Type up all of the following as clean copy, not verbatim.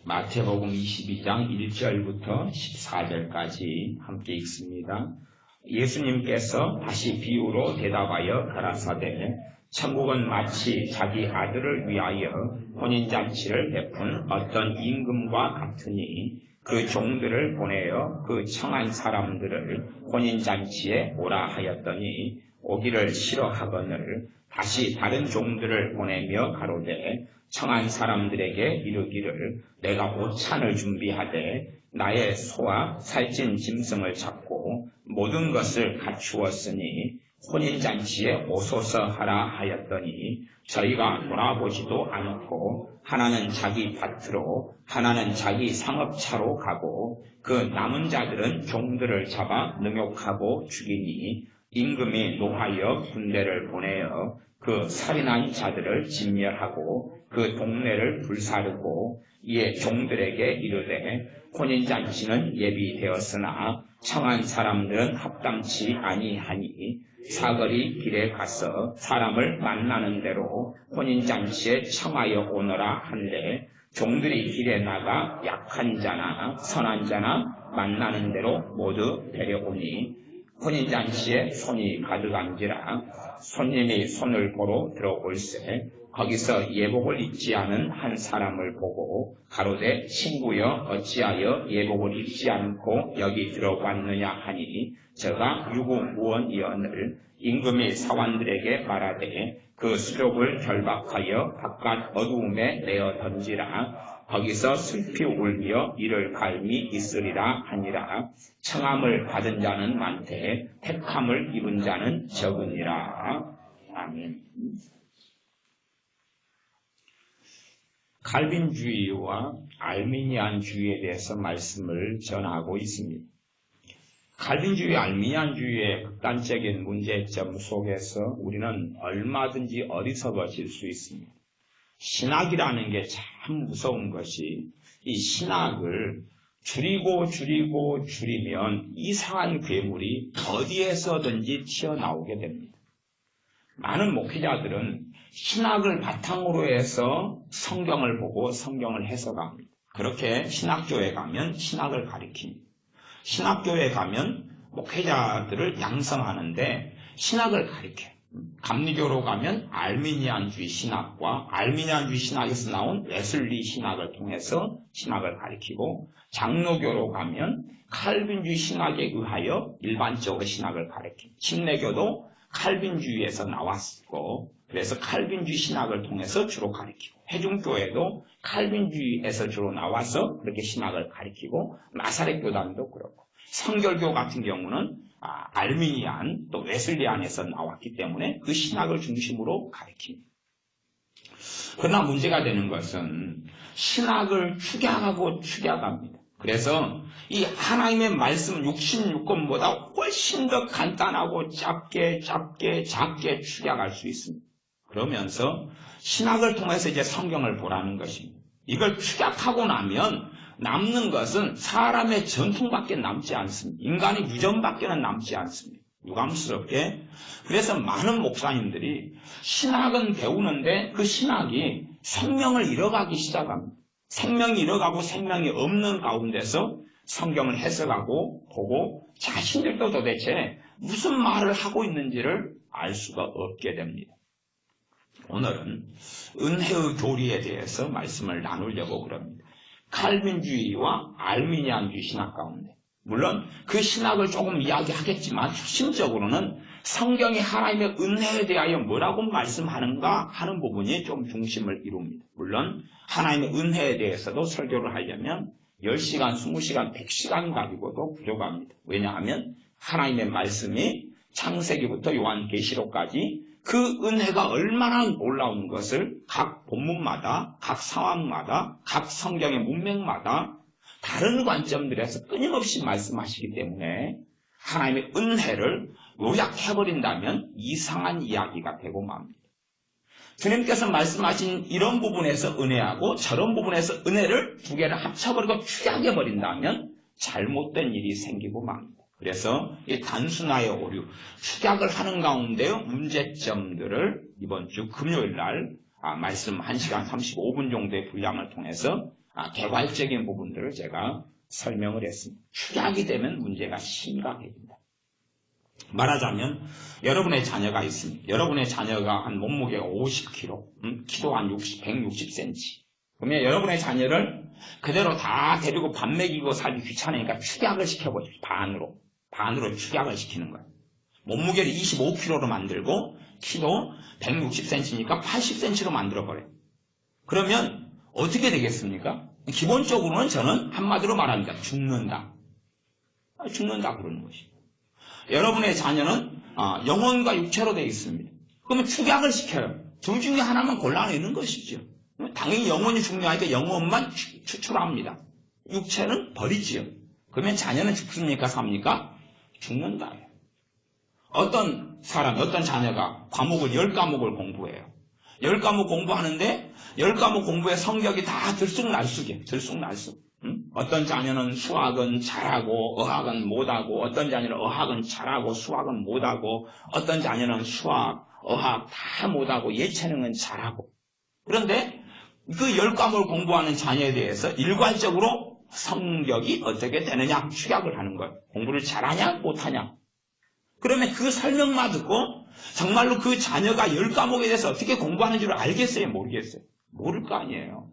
마태복음 22장 1절부터 14절까지 함께 읽습니다. 예수님께서 다시 비유로 대답하여 가라사대 천국은 마치 자기 아들을 위하여 혼인잔치를 베푼 어떤 임금과 같으니 그 종들을 보내어 그 청한 사람들을 혼인잔치에 오라 하였더니 오기를 싫어하거늘 다시 다른 종들을 보내며 가로되 청한 사람들에게 이르기를 내가 오찬을 준비하되 나의 소와 살찐 짐승을 잡고 모든 것을 갖추었으니 혼인잔치에 오소서 하라 하였더니 저희가 돌아보지도 않고 하나는 자기 밭으로 하나는 자기 상업차로 가고 그 남은 자들은 종들을 잡아 능욕하고 죽이니 임금이 노하여 군대를 보내어 그 살인한 자들을 진멸하고 그 동네를 불사르고 이에 종들에게 이르되 혼인잔치는 예비되었으나 청한 사람들은 합당치 아니하니 사거리 길에 가서 사람을 만나는 대로 혼인잔치에 청하여 오너라 한데 종들이 길에 나가 약한 자나 선한 자나 만나는 대로 모두 데려오니 혼인잔치에 손이 가득한지라 손님이 손을 보러 들어올세 거기서 예복을 입지 않은 한 사람을 보고 가로되 친구여 어찌하여 예복을 입지 않고 여기 들어왔느냐 하니 저가 유구무원이언을 임금이 사관들에게 말하되 그 수족을 결박하여 바깥 어두움에 내어 던지라 거기서 슬피 울며 이를 갈미 있으리라 하니라. 청함을 받은 자는 많되 택함을 입은 자는 적으니라. 아멘. 칼빈주의와 알미니안주의에 대해서 말씀을 전하고 있습니다. 칼빈주의, 알미니안주의의 극단적인 문제점 속에서 우리는 얼마든지 어리석어질 수 있습니다. 신학이라는 게 참 무서운 것이 이 신학을 줄이면 이상한 괴물이 어디에서든지 튀어나오게 됩니다. 많은 목회자들은 신학을 바탕으로 해서 성경을 보고 성경을 해석합니다. 그렇게 신학교에 가면 신학을 가리킵니다. 신학교에 가면 목회자들을 양성하는데 신학을 가리켜요. 감리교로 가면 알미니안주의 신학과 알미니안주의 신학에서 나온 웨슬리 신학을 통해서 신학을 가리키고 장로교로 가면 칼빈주의 신학에 의하여 일반적으로 신학을 가리킵니다. 침례교도 칼빈주의에서 나왔고 그래서 칼빈주의 신학을 통해서 주로 가리키고 회중교회도 칼빈주의에서 주로 나와서 그렇게 신학을 가리키고 나사렛 교단도 그렇고 성결교 같은 경우는 알미니안 또 웨슬리안에서 나왔기 때문에 그 신학을 중심으로 가리킵니다. 그러나 문제가 되는 것은 신학을 축약합니다. 그래서 이 하나님의 말씀 66권보다 훨씬 더 간단하고 작게 축약할 수 있습니다. 그러면서 신학을 통해서 이제 성경을 보라는 것입니다. 이걸 축약하고 나면 남는 것은 사람의 전통밖에 남지 않습니다. 인간의 유전밖에는 남지 않습니다. 유감스럽게. 그래서 많은 목사님들이 신학은 배우는데 그 신학이 생명을 잃어가기 시작합니다. 생명이 잃어가고 생명이 없는 가운데서 성경을 해석하고 보고 자신들도 도대체 무슨 말을 하고 있는지를 알 수가 없게 됩니다. 오늘은 은혜의 교리에 대해서 말씀을 나누려고 그럽니다. 칼빈주의와 알미니안주의 신학 가운데 물론 그 신학을 조금 이야기하겠지만 핵심적으로는 성경이 하나님의 은혜에 대하여 뭐라고 말씀하는가 하는 부분이 좀 중심을 이룹니다. 물론 하나님의 은혜에 대해서도 설교를 하려면 10시간, 20시간, 100시간 가지고도 부족합니다. 왜냐하면 하나님의 말씀이 창세기부터 요한계시록까지 그 은혜가 얼마나 놀라운 것을 각 본문마다, 각 상황마다, 각 성경의 문맥마다 다른 관점들에서 끊임없이 말씀하시기 때문에 하나님의 은혜를 요약해버린다면 이상한 이야기가 되고 맙니다. 주님께서 말씀하신 이런 부분에서 은혜하고 저런 부분에서 은혜를 두 개를 합쳐버리고 축약해버린다면 잘못된 일이 생기고 맙니다. 그래서 이 단순화의 오류, 축약을 하는 가운데 문제점들을 이번 주 금요일 날 말씀 1시간 35분 정도의 분량을 통해서 개괄적인 부분들을 제가 설명을 했습니다. 축약이 되면 문제가 심각해집니다. 말하자면 여러분의 자녀가 있습니다. 여러분의 자녀가 한 몸무게가 50kg, 키도 한 160cm. 그러면 여러분의 자녀를 그대로 다 데리고 밥 먹이고 살기 귀찮으니까 축약을 시켜보죠. 반으로 축약을 시키는 거예요. 몸무게를 25kg로 만들고 키도 160cm니까 80cm로 만들어버려요. 그러면 어떻게 되겠습니까? 기본적으로는 저는 한마디로 말합니다. 죽는다 그러는 것이죠. 여러분의 자녀는 영혼과 육체로 되어 있습니다. 그러면 축약을 시켜요. 둘 중에 하나만 골라내는 것이죠. 당연히 영혼이 중요하니까 영혼만 추출합니다. 육체는 버리지요. 그러면 자녀는 죽습니까? 삽니까? 죽는다. 어떤 자녀가 과목을 10과목을 공부해요. 10과목 공부하는데 10과목 공부에 성적이 다 들쑥날쑥이에요. 어떤 자녀는 수학은 잘하고 어학은 못하고, 어떤 자녀는 어학은 잘하고 수학은 못하고, 어떤 자녀는 수학, 어학 다 못하고 예체능은 잘하고. 그런데 그 10과목을 공부하는 자녀에 대해서 일괄적으로 성적이 어떻게 되느냐 축약을 하는 거예요. 공부를 잘하냐 못하냐. 그러면 그 설명만 듣고 정말로 그 자녀가 10과목에 대해서 어떻게 공부하는지를 알겠어요? 모르겠어요? 모를 거 아니에요.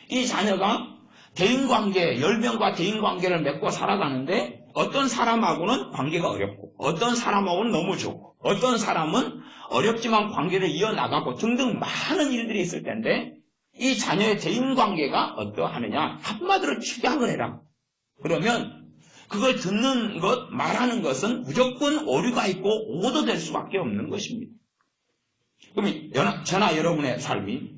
이 자녀가 대인관계, 10명과 대인관계를 맺고 살아가는데 어떤 사람하고는 관계가 어렵고, 어떤 사람하고는 너무 좋고, 어떤 사람은 어렵지만 관계를 이어나가고 등등 많은 일들이 있을 텐데 이 자녀의 대인관계가 어떠하느냐? 한마디로 축약을 해라. 그러면 그걸 듣는 것, 말하는 것은 무조건 오류가 있고 오도될 수밖에 없는 것입니다. 그럼 저나 여러분의 삶이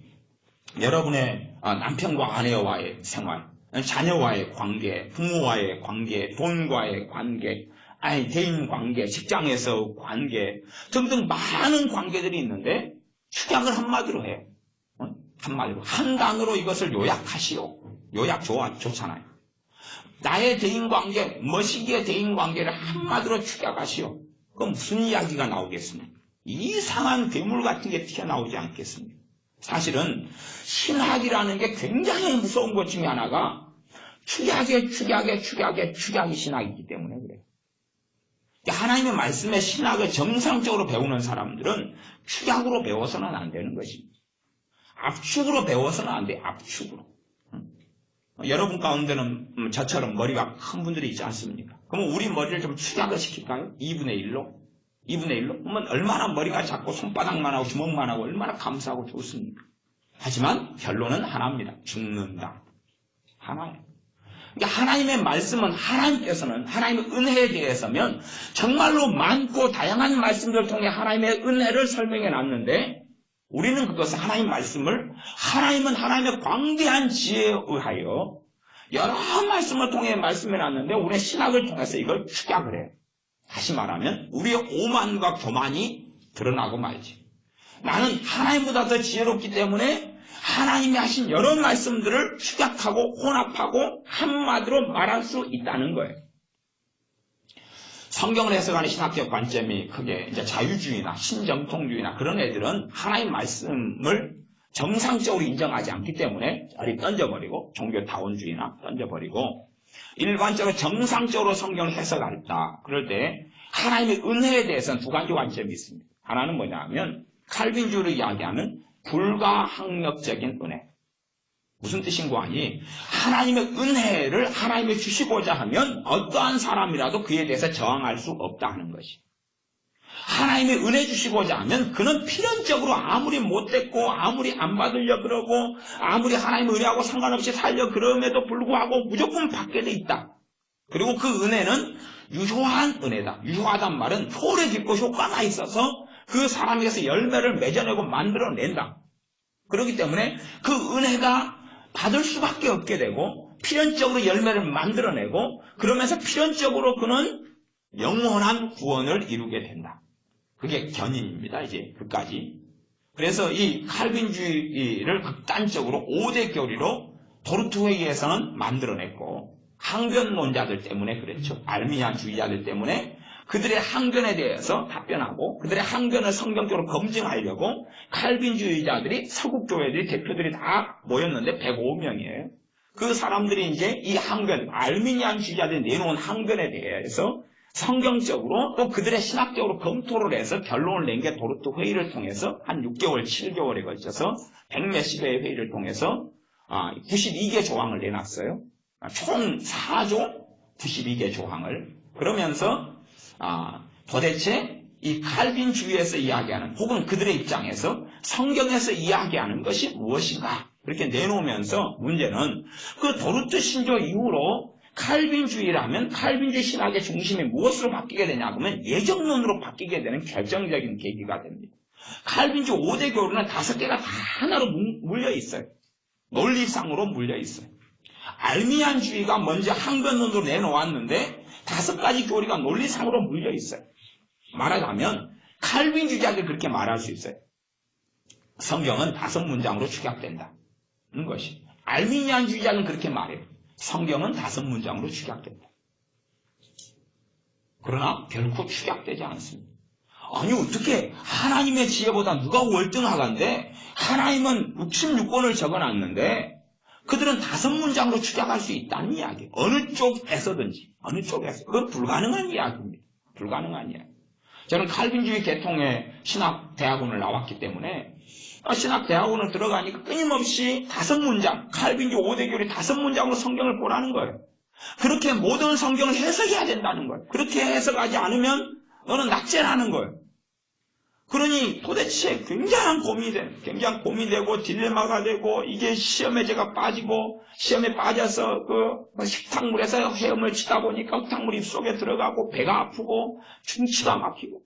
여러분의 남편과 아내와의 생활, 자녀와의 관계, 부모와의 관계, 돈과의 관계, 대인관계, 직장에서 관계 등등 많은 관계들이 있는데 축약을 한마디로 해요. 한마디로 한 단어로 이것을 요약하시오. 요약 좋잖아요. 나의 대인관계, 머시기의 대인관계를 한마디로 축약하시오. 그럼 무슨 이야기가 나오겠습니까? 이상한 괴물 같은 게 튀어나오지 않겠습니까? 사실은 신학이라는 게 굉장히 무서운 것 중에 하나가 축약이 신학이기 때문에 그래요. 하나님의 말씀의 신학을 정상적으로 배우는 사람들은 축약으로 배워서는 안 되는 것입니다. 압축으로 배워서는 안 돼요. 압축으로. 여러분 가운데는 저처럼 머리가 큰 분들이 있지 않습니까? 그러면 우리 머리를 좀 축약을 시킬까요? 2분의 1로? 2분의 1로? 그러면 얼마나 머리가 작고 손바닥만 하고 주먹만 하고 얼마나 감사하고 좋습니까? 하지만 결론은 하나입니다. 죽는다. 하나예요. 그러니까 하나님의 말씀은 하나님께서는 하나님의 은혜에 대해서면 정말로 많고 다양한 말씀들을 통해 하나님의 은혜를 설명해 놨는데 우리는 그것을 하나님 말씀을 하나님은 하나님의 광대한 지혜에 의하여 여러 말씀을 통해 말씀해 놨는데 우리는 신학을 통해서 이걸 축약을 해요. 다시 말하면 우리의 오만과 교만이 드러나고 말지. 나는 하나님보다 더 지혜롭기 때문에 하나님이 하신 여러 말씀들을 축약하고 혼합하고 한마디로 말할 수 있다는 거예요. 성경을 해석하는 신학적 관점이 크게 이제 자유주의나 신정통주의나 그런 애들은 하나님 말씀을 정상적으로 인정하지 않기 때문에 저리 던져버리고 종교다원주의나 던져버리고 일반적으로 정상적으로 성경을 해석한다. 그럴 때 하나님의 은혜에 대해서는 두 가지 관점이 있습니다. 하나는 뭐냐면 칼빈주의를 이야기하는 불가항력적인 은혜. 무슨 뜻인 거 아니? 하나님의 은혜를 하나님이 주시고자 하면 어떠한 사람이라도 그에 대해서 저항할 수 없다 하는 것이. 하나님의 은혜 주시고자 하면 그는 필연적으로 아무리 못됐고 아무리 안 받으려 그러고 아무리 하나님의 은혜하고 상관없이 살려 그럼에도 불구하고 무조건 받게 돼 있다. 그리고 그 은혜는 유효한 은혜다. 유효하단 말은 오래 깊고 효과가 있어서 그 사람에게서 열매를 맺어내고 만들어낸다. 그렇기 때문에 그 은혜가 받을 수밖에 없게 되고 필연적으로 열매를 만들어내고 그러면서 필연적으로 그는 영원한 구원을 이루게 된다. 그게 견인입니다. 이제 그까지. 그래서 이 칼빈주의를 극단적으로 5대 교리로 도르투회의에서는 만들어냈고 항변론자들 때문에 그랬죠. 알미니안주의자들 때문에 그들의 항변에 대해서 답변하고 그들의 항변을 성경적으로 검증하려고 칼빈주의자들이 서구 교회들이 대표들이 다 모였는데 105명이에요. 그 사람들이 이제 이 항변, 알미니안주의자들이 내놓은 항변에 대해서 성경적으로 또 그들의 신학적으로 검토를 해서 결론을 낸 게 도르트 회의를 통해서 한 6개월, 7개월에 걸쳐서 100몇십 회의 회의를 통해서 92개 조항을 내놨어요. 총 4조 92개 조항을. 그러면서 도대체 이 칼빈주의에서 이야기하는 혹은 그들의 입장에서 성경에서 이야기하는 것이 무엇인가 그렇게 내놓으면서 문제는 그 도르트 신조 이후로 칼빈주의라면 칼빈주의 신학의 중심이 무엇으로 바뀌게 되냐 그러면 예정론으로 바뀌게 되는 결정적인 계기가 됩니다. 칼빈주의 5대 교리는 5개가 다 하나로 물려 있어요. 논리상으로 물려 있어요. 알미안주의가 먼저 항변론으로 내놓았는데 5가지 교리가 논리상으로 물려 있어요. 말하자면 칼빈주의자들이 그렇게 말할 수 있어요. 성경은 5문장으로 축약된다는 것이. 알미니안주의자는 그렇게 말해요. 성경은 5문장으로 축약된다. 그러나 결코 축약되지 않습니다. 아니 어떻게 하나님의 지혜보다 누가 월등하간데 하나님은 66권을 적어놨는데 그들은 5문장으로 축약할 수 있다는 이야기. 어느 쪽에서든지 어느 쪽에서. 그건 불가능한 이야기입니다. 불가능한 이야기. 저는 칼빈주의 계통의 신학대학원을 나왔기 때문에 신학대학원을 들어가니까 끊임없이 5문장, 칼빈주의 5대 교리 5문장으로 성경을 보라는 거예요. 그렇게 모든 성경을 해석해야 된다는 거예요. 그렇게 해석하지 않으면 너는 낙제라는 거예요. 그러니 도대체 굉장히 고민이 되고 딜레마가 되고 이게 시험에 제가 빠지고 시험에 빠져서 그 식탁물에서 헤엄을 치다 보니까 흙탕물 입속에 들어가고 배가 아프고 충치가 막히고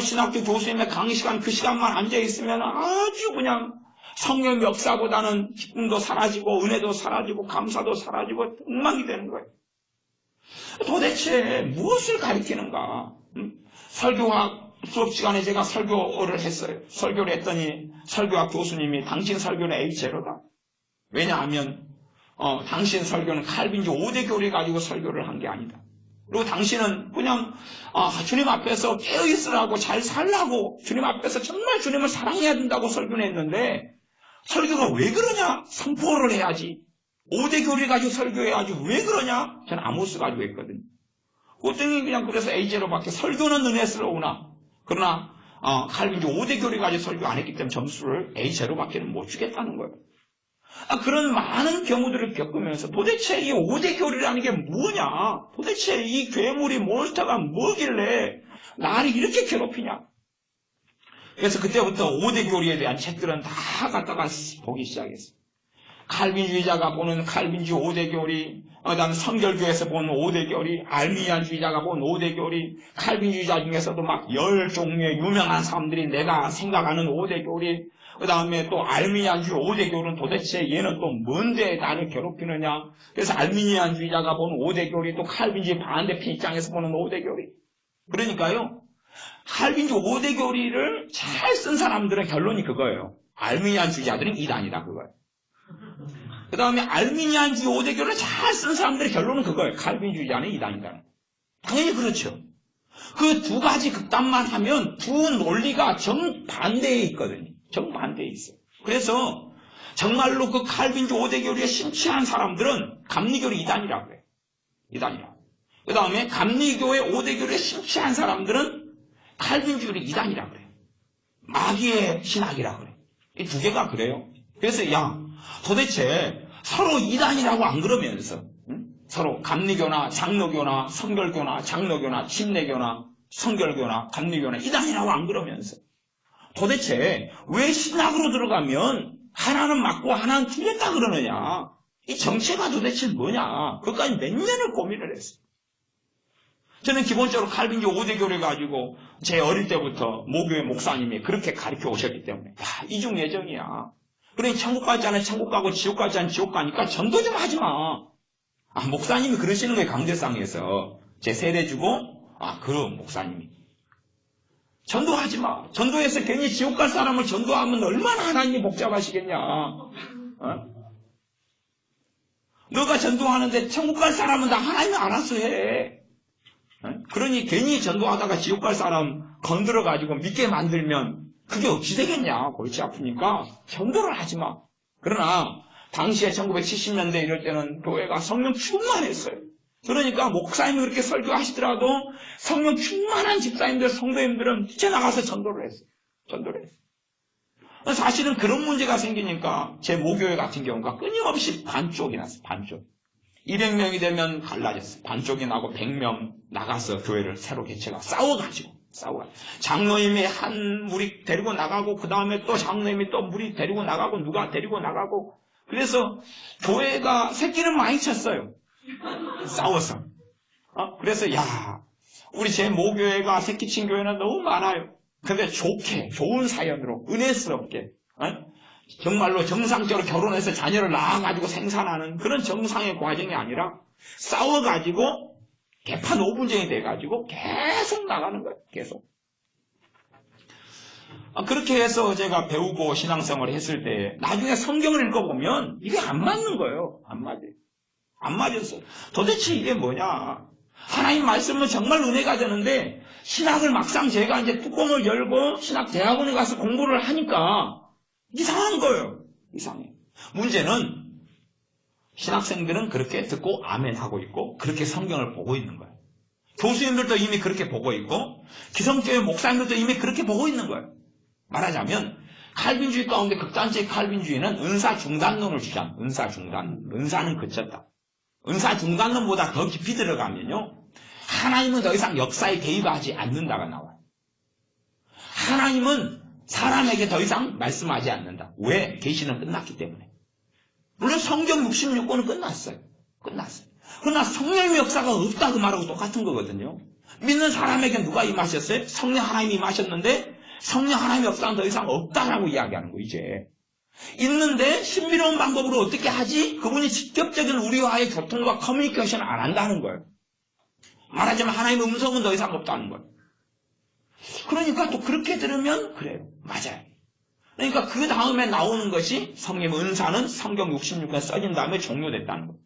신학교 교수님의 강의 시간 그 시간만 앉아있으면 아주 그냥 성령 역사보다는 기쁨도 사라지고 은혜도 사라지고 감사도 사라지고 엉망이 되는 거예요. 도대체 무엇을 가리키는가? 설교학 수업 시간에 제가 설교를 했어요. 설교를 했더니 설교학 교수님이 당신 설교는 H제로다. 왜냐하면 당신 설교는 칼빈주 5대 교리 가지고 설교를 한 게 아니다. 그리고 당신은 그냥 주님 앞에서 깨어있으라고 잘 살라고 주님 앞에서 정말 주님을 사랑해야 된다고 설교를 했는데 설교가 왜 그러냐? 선포를 해야지. 5대 교리 가지고 설교해야지. 왜 그러냐? 저는 아모스 가지고 했거든요. 그랬더니 그냥 그래서 A제로밖에 설교는 은혜스러우나 그러나 칼빈주 5대 교리 가지고 설교 안 했기 때문에 점수를 A제로밖에 못 주겠다는 거예요. 그런 많은 경우들을 겪으면서 도대체 이 5대 교리라는 게 뭐냐? 도대체 이 괴물이 몬스터가 뭐길래 나를 이렇게 괴롭히냐? 그래서 그때부터 5대 교리에 대한 책들은 다 갖다가 보기 시작했어요. 칼빈주의자가 보는 칼빈주 5대 교리, 그다음 성결교에서 보는 5대 교리, 알미니안주의자가 보는 5대 교리, 칼빈주의자 중에서도 막 10종류의 유명한 사람들이 내가 생각하는 5대 교리, 그 다음에 또 알미니안주의 5대 교리는 도대체 얘는 또 뭔데 나를 괴롭히느냐. 그래서 알미니안주의자가 보는 5대 교리, 또 칼빈주의 반대편 입장에서 보는 5대 교리. 그러니까요, 칼빈주 5대 교리를 잘 쓴 사람들은 결론이 그거예요. 알미니안주의자들은 이단이다 그거예요. 그 다음에 알미니안주의 5대 교리를 잘 쓴 사람들의 결론은 그거예요. 칼빈주의자는 이단이다. 당연히 그렇죠. 그 2가지 극단만 하면 두 논리가 정반대에 있거든요. 정반대에 있어요. 그래서 정말로 그 칼빈주 5대 교리에 심취한 사람들은 감리교리 이단이라고 해요. 이단이라고. 그 다음에 감리교의 5대 교리에 심취한 사람들은 칼빈주의 이단이라고 그래요. 마귀의 신학이라고 그래요. 이 2개가 그래요. 그래서 도대체 서로 이단이라고 안 그러면서 서로 감리교나 장로교나 성결교나 장로교나 침례교나 성결교나 감리교나 이단이라고 안 그러면서 도대체 왜 신학으로 들어가면 하나는 맞고 하나는 틀렸다 그러느냐? 이 정체가 도대체 뭐냐? 그것까지 몇 년을 고민을 했어요. 저는 기본적으로 칼빈주 5대 교리 가지고 제 어릴 때부터 모교의 목사님이 그렇게 가르쳐 오셨기 때문에 이중예정이야. 그러니 천국 가지 않으면 천국 가고 지옥 가지 않으면 지옥 가니까 전도 좀 하지 마. 목사님이 그러시는 거예요. 강대상에서 제 세례 주고 그럼 목사님이 전도하지 마. 전도해서 괜히 지옥 갈 사람을 전도하면 얼마나 하나님이 복잡하시겠냐. 너가 전도하는데 천국 갈 사람은 다 하나님이 알아서 해. 그러니 괜히 전도하다가 지옥 갈 사람 건드려가지고 믿게 만들면 그게 어찌 되겠냐. 골치 아프니까 전도를 하지 마. 그러나 당시에 1970년대 이럴 때는 교회가 성령 충만했어요. 그러니까 목사님이 그렇게 설교하시더라도 성령 충만한 집사님들, 성도님들은 뛰쳐나가서 전도를 했어요. 전도를 했어요. 사실은 그런 문제가 생기니까 제 모교회 같은 경우가 끊임없이 반쪽이 났어요. 반쪽. 200명이 되면 갈라졌어요. 반쪽이 나고 100명 나가서 교회를 새로 개최가 싸워가지고. 장로님이 한 무리 데리고 나가고 그 다음에 또 장로님이 또 무리 데리고 나가고 누가 데리고 나가고 그래서 교회가 새끼는 많이 쳤어요. 싸워서. 그래서 야 우리 제 모교회가 새끼친 교회는 너무 많아요. 근데 좋은 사연으로 은혜스럽게 정말로 정상적으로 결혼해서 자녀를 낳아가지고 생산하는 그런 정상의 과정이 아니라 싸워가지고 개판 5분쟁이 돼가지고 계속 나가는 거예요. 계속. 그렇게 해서 제가 배우고 신앙생활을 했을 때 나중에 성경을 읽어보면 이게 안 맞는 거예요. 안 맞아요. 안 맞았어요. 도대체 이게 뭐냐. 하나님 말씀은 정말 은혜가 되는데 신학을 막상 제가 이제 뚜껑을 열고 신학대학원에 가서 공부를 하니까 이상한 거예요. 이상해. 문제는 신학생들은 그렇게 듣고 아멘 하고 있고 그렇게 성경을 보고 있는 거예요. 교수님들도 이미 그렇게 보고 있고 기성교회 목사님들도 이미 그렇게 보고 있는 거예요. 말하자면 칼빈주의 가운데 극단적인 칼빈주의는 은사 중단론을 주장. 은사 중단론. 은사는 그쳤다. 은사 중단론보다 더 깊이 들어가면요. 하나님은 더 이상 역사에 개입하지 않는다가 나와요. 하나님은 사람에게 더 이상 말씀하지 않는다. 왜? 계시는 끝났기 때문에. 물론 성경 66권은 끝났어요. 그러나 성령의 역사가 없다 그 말하고 똑같은 거거든요. 믿는 사람에게 누가 임하셨어요? 성령 하나님이 임하셨는데 성령 하나님의 역사는 더 이상 없다라고 이야기하는 거 이제. 있는데 신비로운 방법으로 어떻게 하지? 그분이 직접적인 우리와의 교통과 커뮤니케이션을 안 한다는 거예요. 말하자면 하나님의 음성은 더 이상 없다는 거예요. 그러니까 또 그렇게 들으면 그래요. 맞아요. 그러니까 그 다음에 나오는 것이 성령의 은사는 성경 66권 써진 다음에 종료됐다는 거예요.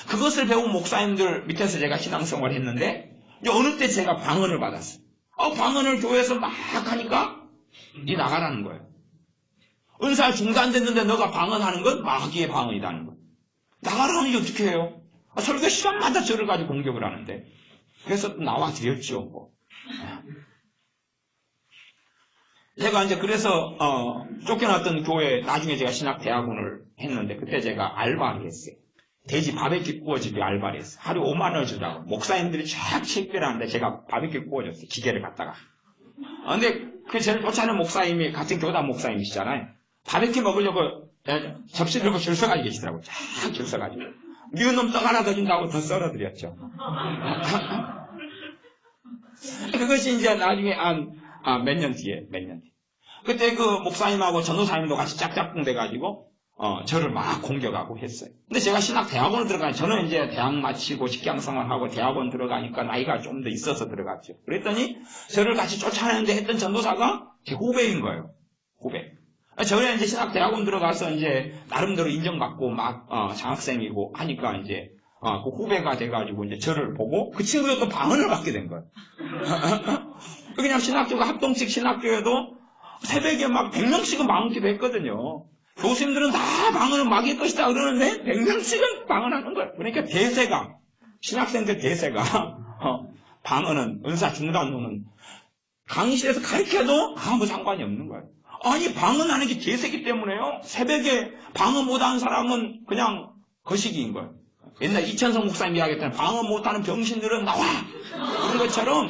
그것을 배운 목사님들 밑에서 제가 신앙생활을 했는데 어느 때 제가 방언을 받았어요. 방언을 교회에서 막 하니까 니 나가라는 거예요. 은사 중단됐는데 너가 방언하는 건 마귀의 방언이라는 거예요. 나가라는 게 어떻게 해요? 설교 시간마다 저를 가지고 공격을 하는데. 그래서 나와 드렸죠. 뭐. 제가 이제 그래서 쫓겨났던 교회 나중에 제가 신학대학원을 했는데 그때 제가 알바를 했어요. 돼지 바베큐 구워주기 알바를 했어요. 하루 5만 원 주라고. 목사님들이 쫙 책배를 하는데 제가 바베큐 구워줬어요. 기계를 갖다가. 근데 그 제일 쫓아는 목사님이 같은 교단 목사님이시잖아요. 바베큐 먹으려고 접시 들고 줄 서가지고 계시더라고요. 쫙 줄 서가지고. 미운 놈 떡 하나 더 준다고 더 썰어드렸죠. 그것이 이제 나중에 몇 년 뒤에. 그때 그 목사님하고 전도사님도 같이 짝짝꿍 돼가지고, 저를 막 공격하고 했어요. 근데 제가 신학대학원을 들어가니까, 저는 이제 대학 마치고 직장생활하고 대학원 들어가니까 나이가 좀 더 있어서 들어갔죠. 그랬더니, 저를 같이 쫓아내는데 했던 전도사가 제 후배인 거예요. 후배. 저는 이제 신학대학원 들어가서 이제 나름대로 인정받고 막, 장학생이고 하니까 이제, 그 후배가 돼가지고 이제 저를 보고 그 친구도 또 방언을 받게 된 거예요. 그냥 신학교가 합동식 신학교에도 새벽에 막 100명씩은 방언기도 했거든요. 교수님들은 다 방언을 막일 것이다 그러는데 100명씩은 방언하는 거예요. 그러니까 대세가 신학생들 대세가 방언은 은사 중단론은 강의실에서 가르쳐도 아무 상관이 없는 거예요. 아니 방언하는 게 대세기 때문에요. 새벽에 방언 못하는 사람은 그냥 거시기인 거예요. 옛날 이천성 목사님 이야기했던 방언 못하는 병신들은 나와! 그런 것처럼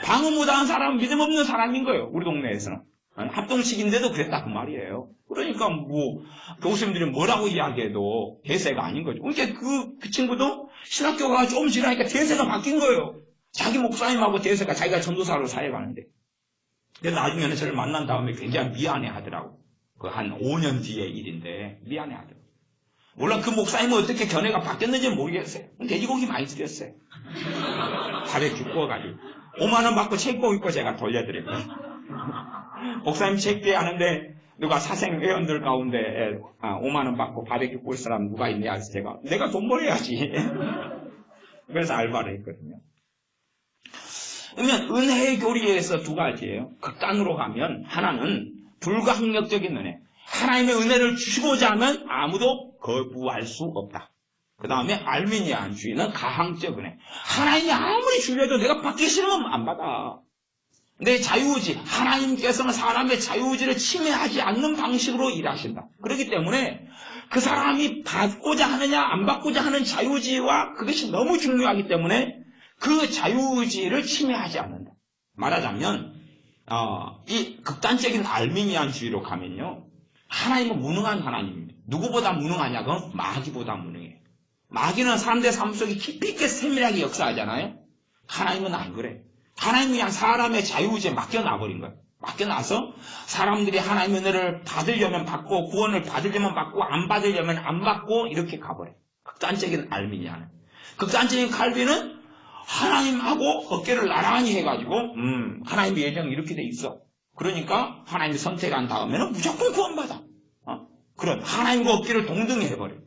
방언 못하는 사람은 믿음 없는 사람인 거예요. 우리 동네에서는. 합동식인데도 그랬다 그 말이에요. 그러니까 뭐 교수님들이 뭐라고 이야기해도 대세가 아닌 거죠. 그러니까 그 친구도 신학교가 조금 지나니까 대세가 바뀐 거예요. 자기 목사님하고 대세가 자기가 전도사로 사역하는데. 근데 나중에는 저를 만난 다음에 굉장히 미안해 하더라고. 그 한 5년 뒤의 일인데 미안해 하더라고. 물론 그 목사님은 어떻게 견해가 바뀌었는지 모르겠어요. 돼지고기 많이 드렸어요. 바베큐 구워가지고 5만 원 받고 책고 있고 제가 돌려드렸고 목사님 책비 하는데 누가 사생 회원들 가운데 5만 원 받고 바베큐 구울 사람 누가 있냐 해서 제가 내가 돈 벌어야지. 그래서 알바를 했거든요. 그러면 은혜의 교리에서 두 가지예요. 극단으로 가면 하나는 불가항력적인 은혜. 하나님의 은혜를 주시고자 하면 아무도 거부할 수 없다. 그 다음에 알미니안주의는 가항적 은혜. 하나님이 아무리 주려도 내가 받기 싫으면 안 받아. 내 자유의지, 하나님께서는 사람의 자유의지를 침해하지 않는 방식으로 일하신다. 그렇기 때문에 그 사람이 받고자 하느냐 안 받고자 하는 자유의지와 그것이 너무 중요하기 때문에 그 자유의지를 침해하지 않는다. 말하자면 이 극단적인 알미니안주의로 가면요, 하나님은 무능한 하나님입니다. 누구보다 무능하냐고? 마귀보다 무능해요. 마귀는 사람들의 삶 속에 깊이 있게 세밀하게 역사하잖아요. 하나님은 안 그래. 하나님은 그냥 사람의 자유의지에 맡겨놔버린 거예요. 맡겨놔서 사람들이 하나님의 은혜를 받으려면 받고 구원을 받으려면 받고 안 받으려면 안 받고 이렇게 가버려요. 극단적인 알미니아는. 극단적인 칼빈은 하나님하고 어깨를 나란히 해가지고 하나님의 예정이 이렇게 돼 있어. 그러니까 하나님이 선택한 다음에는 무조건 구원받아. 그런 하나님과 어깨를 동등히 해버려요.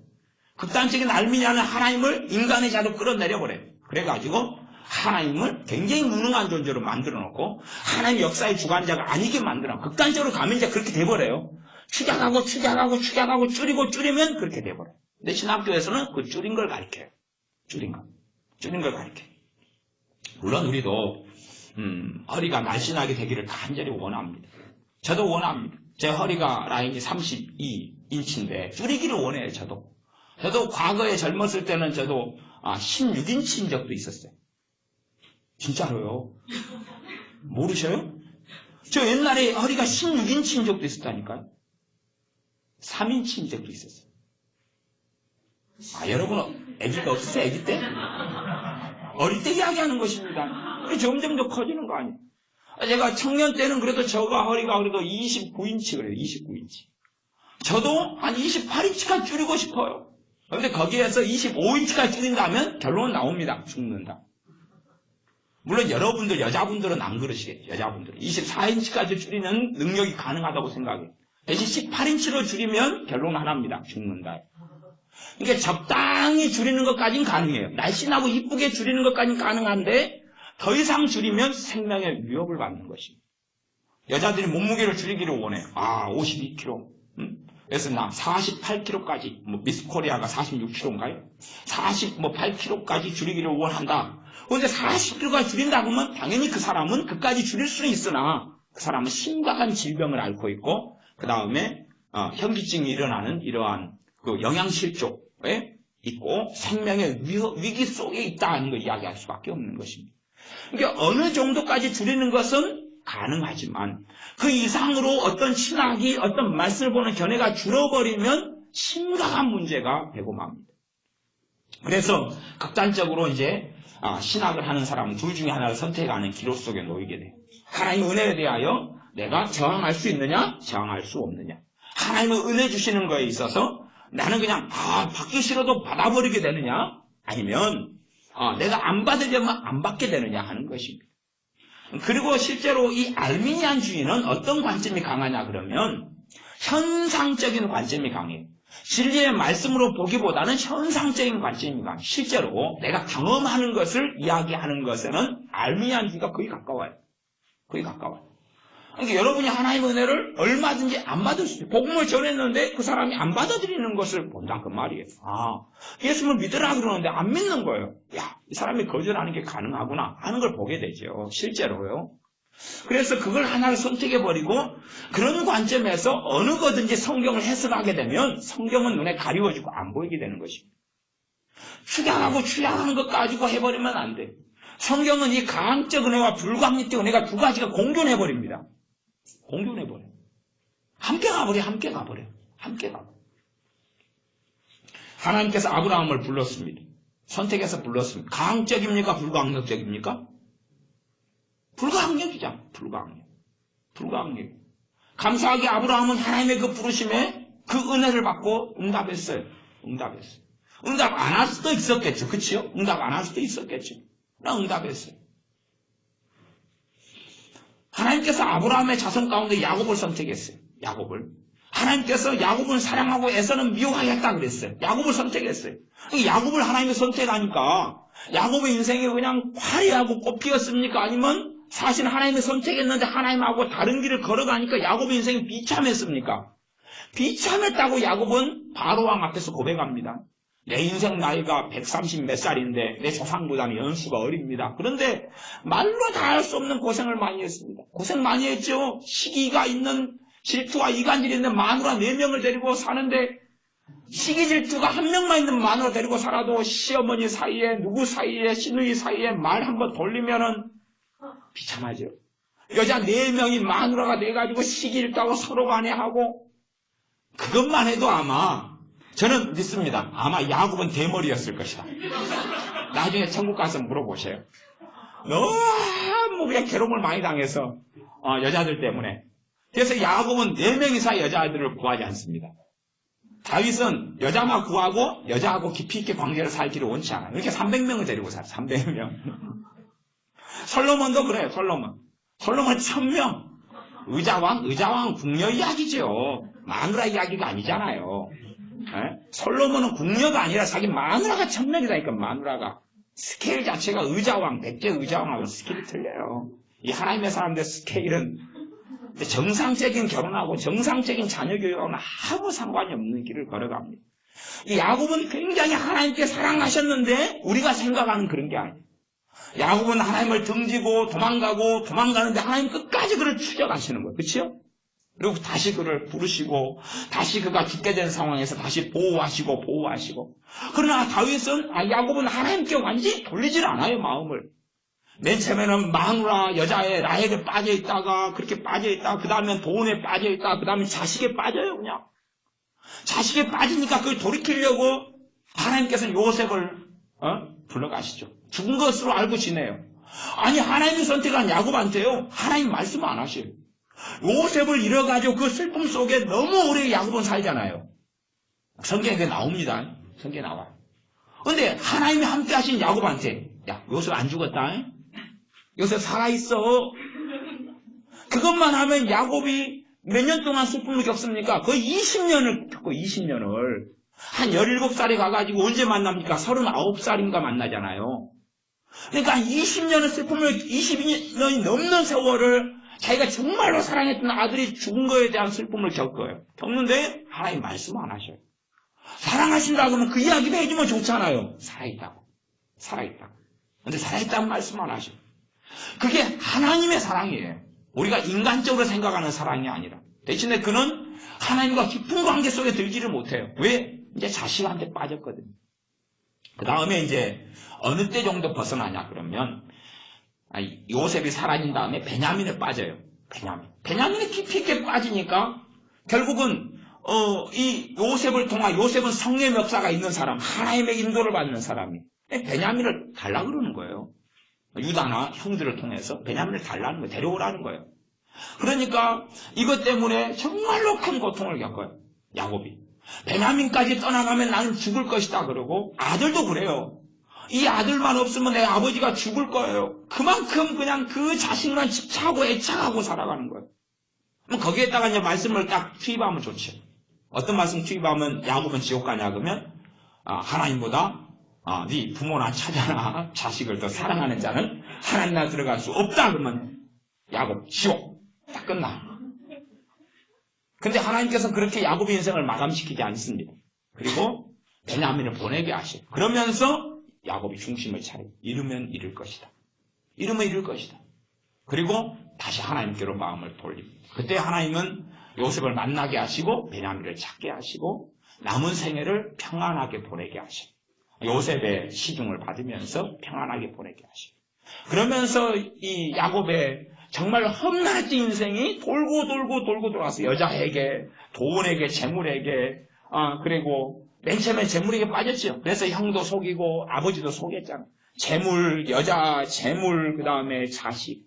극단적인 알미니아는 하나님을 인간의 자로 끌어내려버려요. 그래가지고 하나님을 굉장히 무능한 존재로 만들어놓고 하나님 역사의 주관자가 아니게 만들어. 극단적으로 가면 이제 그렇게 돼버려요. 축약하고 줄이면 그렇게 돼버려요. 근데 신학교에서는 그 줄인 걸 가르쳐요. 줄인 걸 가르쳐요. 물론 우리도 허리가 날씬하게 되기를 간절히 원합니다. 저도 원합니다. 제 허리가 라인이 32인치인데 줄이기를 원해요. 저도 과거에 젊었을 때는 저도 16인치인 적도 있었어요. 진짜로요. 모르셔요? 저 옛날에 허리가 16인치인 적도 있었다니까요. 3인치인 적도 있었어요. 여러분 아기가 없으세요? 아기 때? 어릴 때 이야기하는 것입니다. 점점 더 커지는 거 아니에요. 제가 청년 때는 그래도 허리가 그래도 29인치 그래요. 29인치. 저도 한 28인치까지 줄이고 싶어요. 그런데 거기에서 25인치까지 줄인다면 결론은 나옵니다. 죽는다. 물론 여러분들, 여자분들은 안 그러시겠죠. 여자분들은 24인치까지 줄이는 능력이 가능하다고 생각해요. 대신 18인치로 줄이면 결론 하나입니다. 죽는다. 그러니까 적당히 줄이는 것까지는 가능해요. 날씬하고 이쁘게 줄이는 것까지는 가능한데 더 이상 줄이면 생명의 위협을 받는 것입니다. 여자들이 몸무게를 줄이기를 원해요. 52kg. 그래서 나 48kg까지, 미스 코리아가 46kg인가요? 48kg까지 줄이기를 원한다. 그런데 40kg가 줄인다 그러면 당연히 그 사람은 그까지 줄일 수는 있으나 그 사람은 심각한 질병을 앓고 있고 그 다음에 현기증이 일어나는 이러한 그 영양실조에 있고 생명의 위기 속에 있다는 걸 이야기할 수밖에 없는 것입니다. 그러니까 어느 정도까지 줄이는 것은 가능하지만 그 이상으로 어떤 신학이 어떤 말씀을 보는 견해가 줄어버리면 심각한 문제가 되고 맙니다. 그래서 극단적으로 이제 신학을 하는 사람은 둘 중에 하나를 선택하는 기로 속에 놓이게 돼요. 하나님의 은혜에 대하여 내가 저항할 수 있느냐? 저항할 수 없느냐? 하나님의 은혜 주시는 거에 있어서 나는 그냥 받기 싫어도 받아버리게 되느냐? 아니면 내가 안 받으려면 안 받게 되느냐 하는 것입니다. 그리고 실제로 이 알미니안주의는 어떤 관점이 강하냐 그러면 현상적인 관점이 강해요. 진리의 말씀으로 보기보다는 현상적인 관점이 강해요. 실제로 내가 경험하는 것을 이야기하는 것에는 알미니안주의가 거의 가까워요. 그러니까 여러분이 하나님의 은혜를 얼마든지 안 받을 수 있어요. 복음을 전했는데 그 사람이 안 받아들이는 것을 본다 그 말이에요. 예수님을 믿으라 그러는데 안 믿는 거예요. 이 사람이 거절하는 게 가능하구나 하는 걸 보게 되죠. 실제로요. 그래서 그걸 하나를 선택해버리고 그런 관점에서 어느 거든지 성경을 해석하게 되면 성경은 눈에 가리워지고 안 보이게 되는 것입니다. 축약하고 추약한 것 가지고 해버리면 안 돼요. 성경은 이 가항적 은혜와 불가항적 은혜가 두 가지가 공존해버립니다. 공존해버려. 함께 가버려. 하나님께서 아브라함을 불렀습니다. 선택해서 불렀습니다. 가항적입니까? 불가항적입니까? 불가항력이잖아. 불가항력. 감사하게 아브라함은 하나님의 그 부르심에 그 은혜를 받고 응답했어요. 응답 안 할 수도 있었겠죠. 그치요? 응답 안 할 수도 있었겠죠. 나 응답했어요. 하나님께서 아브라함의 자손 가운데 야곱을 선택했어요. 하나님께서 야곱을 사랑하고 에서는 미워하였다 그랬어요. 야곱을 선택했어요. 야곱을 하나님이 선택하니까 야곱의 인생이 그냥 화려하고 꽃피었습니까? 아니면 사실 하나님이 선택했는데 하나님하고 다른 길을 걸어가니까 야곱의 인생이 비참했습니까? 비참했다고 야곱은 바로왕 앞에서 고백합니다. 내 인생 나이가 130 몇 살인데 내 조상보다는 연수가 어립니다. 그런데 말로 다 할 수 없는 고생을 많이 했습니다. 고생 많이 했죠. 시기가 있는 질투와 이간질이 있는 마누라 4명을 데리고 사는데 시기 질투가 1명만 있는 마누라 데리고 살아도 시어머니 사이에 누구 사이에 시누이 사이에 말 한번 돌리면은 비참하죠. 여자 4명이 마누라가 돼가지고 시기 질투하고 서로 간에하고 그것만 해도 아마 저는 믿습니다. 아마 야곱은 대머리였을 것이다. 나중에 천국 가서 물어보세요. 너무 그냥 괴로움을 많이 당해서 여자들 때문에. 그래서 야곱은 4명이서 여자아들을 구하지 않습니다. 다윗은 여자만 구하고 여자하고 깊이 있게 관계를 살기를 원치 않아요. 이렇게 300명을 데리고 살아요. 300명. 솔로몬도 그래요. 솔로몬 1000명. 의자왕은 궁녀 이야기죠. 마누라 이야기가 아니잖아요. 솔로몬은 궁녀가 아니라 자기 마누라가 1000명이다니까. 마누라가 스케일 자체가 의자왕, 100개 의자왕하고 스케일이 틀려요. 이 하나님의 사람들 스케일은 정상적인 결혼하고 정상적인 자녀 교육하고는 아무 상관이 없는 길을 걸어갑니다. 이 야곱은 굉장히 하나님께 사랑하셨는데 우리가 생각하는 그런 게 아니에요. 야곱은 하나님을 등지고 도망가는데 하나님 끝까지 그를 추적하시는 거예요. 그렇죠? 그리고 다시 그를 부르시고 다시 그가 죽게 된 상황에서 다시 보호하시고 그러나 다윗은 야곱은 하나님께 완전히 돌리질 않아요. 마음을. 맨 처음에는 마누라 여자의 라헬에 빠져있다가 그렇게 빠져있다가 그 다음엔 돈에 빠져있다가 그 다음에 자식에 빠져요. 그냥 자식에 빠지니까 그걸 돌이키려고 하나님께서는 요셉을 불러가시죠. 죽은 것으로 알고 지내요. 아니 하나님이 선택한 야곱한테요 하나님 말씀 안 하셔요. 요셉을 잃어가지고 그 슬픔 속에 너무 오래 야곱은 살잖아요. 성경에 그게 나옵니다. 성경에 나와요. 근데 하나님이 함께 하신 야곱한테 야 요셉 안 죽었다. 요셉 살아있어. 그것만 하면 야곱이 몇 년 동안 슬픔을 겪습니까? 거의 20년을 겪고 20년을 한 17살에 가가지고 언제 만납니까? 39살인가 만나잖아요. 그러니까 20년의 슬픔을 22년이 넘는 세월을 자기가 정말로 사랑했던 아들이 죽은 거에 대한 슬픔을 겪는데 하나님 말씀 안 하셔요. 사랑하신다 그러면 그 이야기를 해주면 좋잖아요. 살아있다고. 근데 살아있다는 말씀 안 하셔요. 그게 하나님의 사랑이에요. 우리가 인간적으로 생각하는 사랑이 아니라. 대신에 그는 하나님과 깊은 관계 속에 들지를 못해요. 왜? 이제 자식한테 빠졌거든요. 그 다음에 이제 어느 때 정도 벗어나냐 그러면 요셉이 사라진 다음에 베냐민에 빠져요. 베냐민이 깊이 있게 빠지니까 결국은 이 요셉을 통한 요셉은 성령의 역사가 있는 사람, 하나님의 인도를 받는 사람이 베냐민을 달라 그러는 거예요. 유다나 형들을 통해서 베냐민을 달라는 거예요. 데려오라는 거예요. 그러니까 이것 때문에 정말로 큰 고통을 겪어요. 야곱이. 베냐민까지 떠나가면 나는 죽을 것이다 그러고 아들도 그래요. 이 아들만 없으면 내 아버지가 죽을 거예요. 그만큼 그냥 그 자신만 집착하고 애착하고 살아가는 거예요. 그럼 거기에다가 이제 말씀을 딱 투입하면 좋죠. 어떤 말씀 투입하면 야곱은 지옥 가냐 그러면 하나님보다 네 부모나 찾아나 자식을 더 사랑하는 자는 하나님 나라 들어갈 수 없다 그러면 야곱 지옥 딱 끝나. 근데 하나님께서 그렇게 야곱의 인생을 마감시키지 않습니다. 그리고 베냐민을 보내게 하셔요. 그러면서 야곱이 중심을 차려 잃으면 잃을 것이다. 그리고 다시 하나님께로 마음을 돌립니다. 그때 하나님은 요셉을 만나게 하시고 베냐민을 찾게 하시고 남은 생애를 평안하게 보내게 하셔요. 요셉의 시중을 받으면서 평안하게 보내게 하시고 그러면서 이 야곱의 정말 험난했던 인생이 돌고 돌아서 여자에게 돈에게 재물에게 그리고 맨 처음에 재물에게 빠졌죠. 그래서 형도 속이고 아버지도 속였잖아. 재물, 여자, 재물, 그 다음에 자식.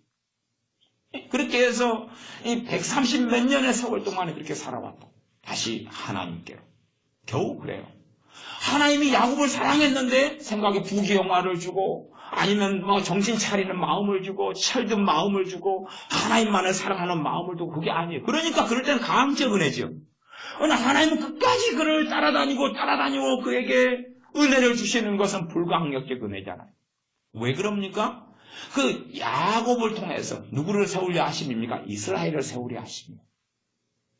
그렇게 해서 이 130 몇 년의 세월 동안에 그렇게 살아왔다. 다시 하나님께로. 겨우 그래요. 하나님이 야곱을 사랑했는데 생각에 부귀영화를 주고 아니면 정신 차리는 마음을 주고 철든 마음을 주고 하나님만을 사랑하는 마음을 두고 그게 아니에요. 그러니까 그럴 때는 강제가 은혜죠. 그러나 하나님은 끝까지 그를 따라다니고 그에게 은혜를 주시는 것은 불가항력적 은혜잖아요. 왜 그럽니까? 그 야곱을 통해서 누구를 세우려 하심입니까? 이스라엘을 세우려 하십니다.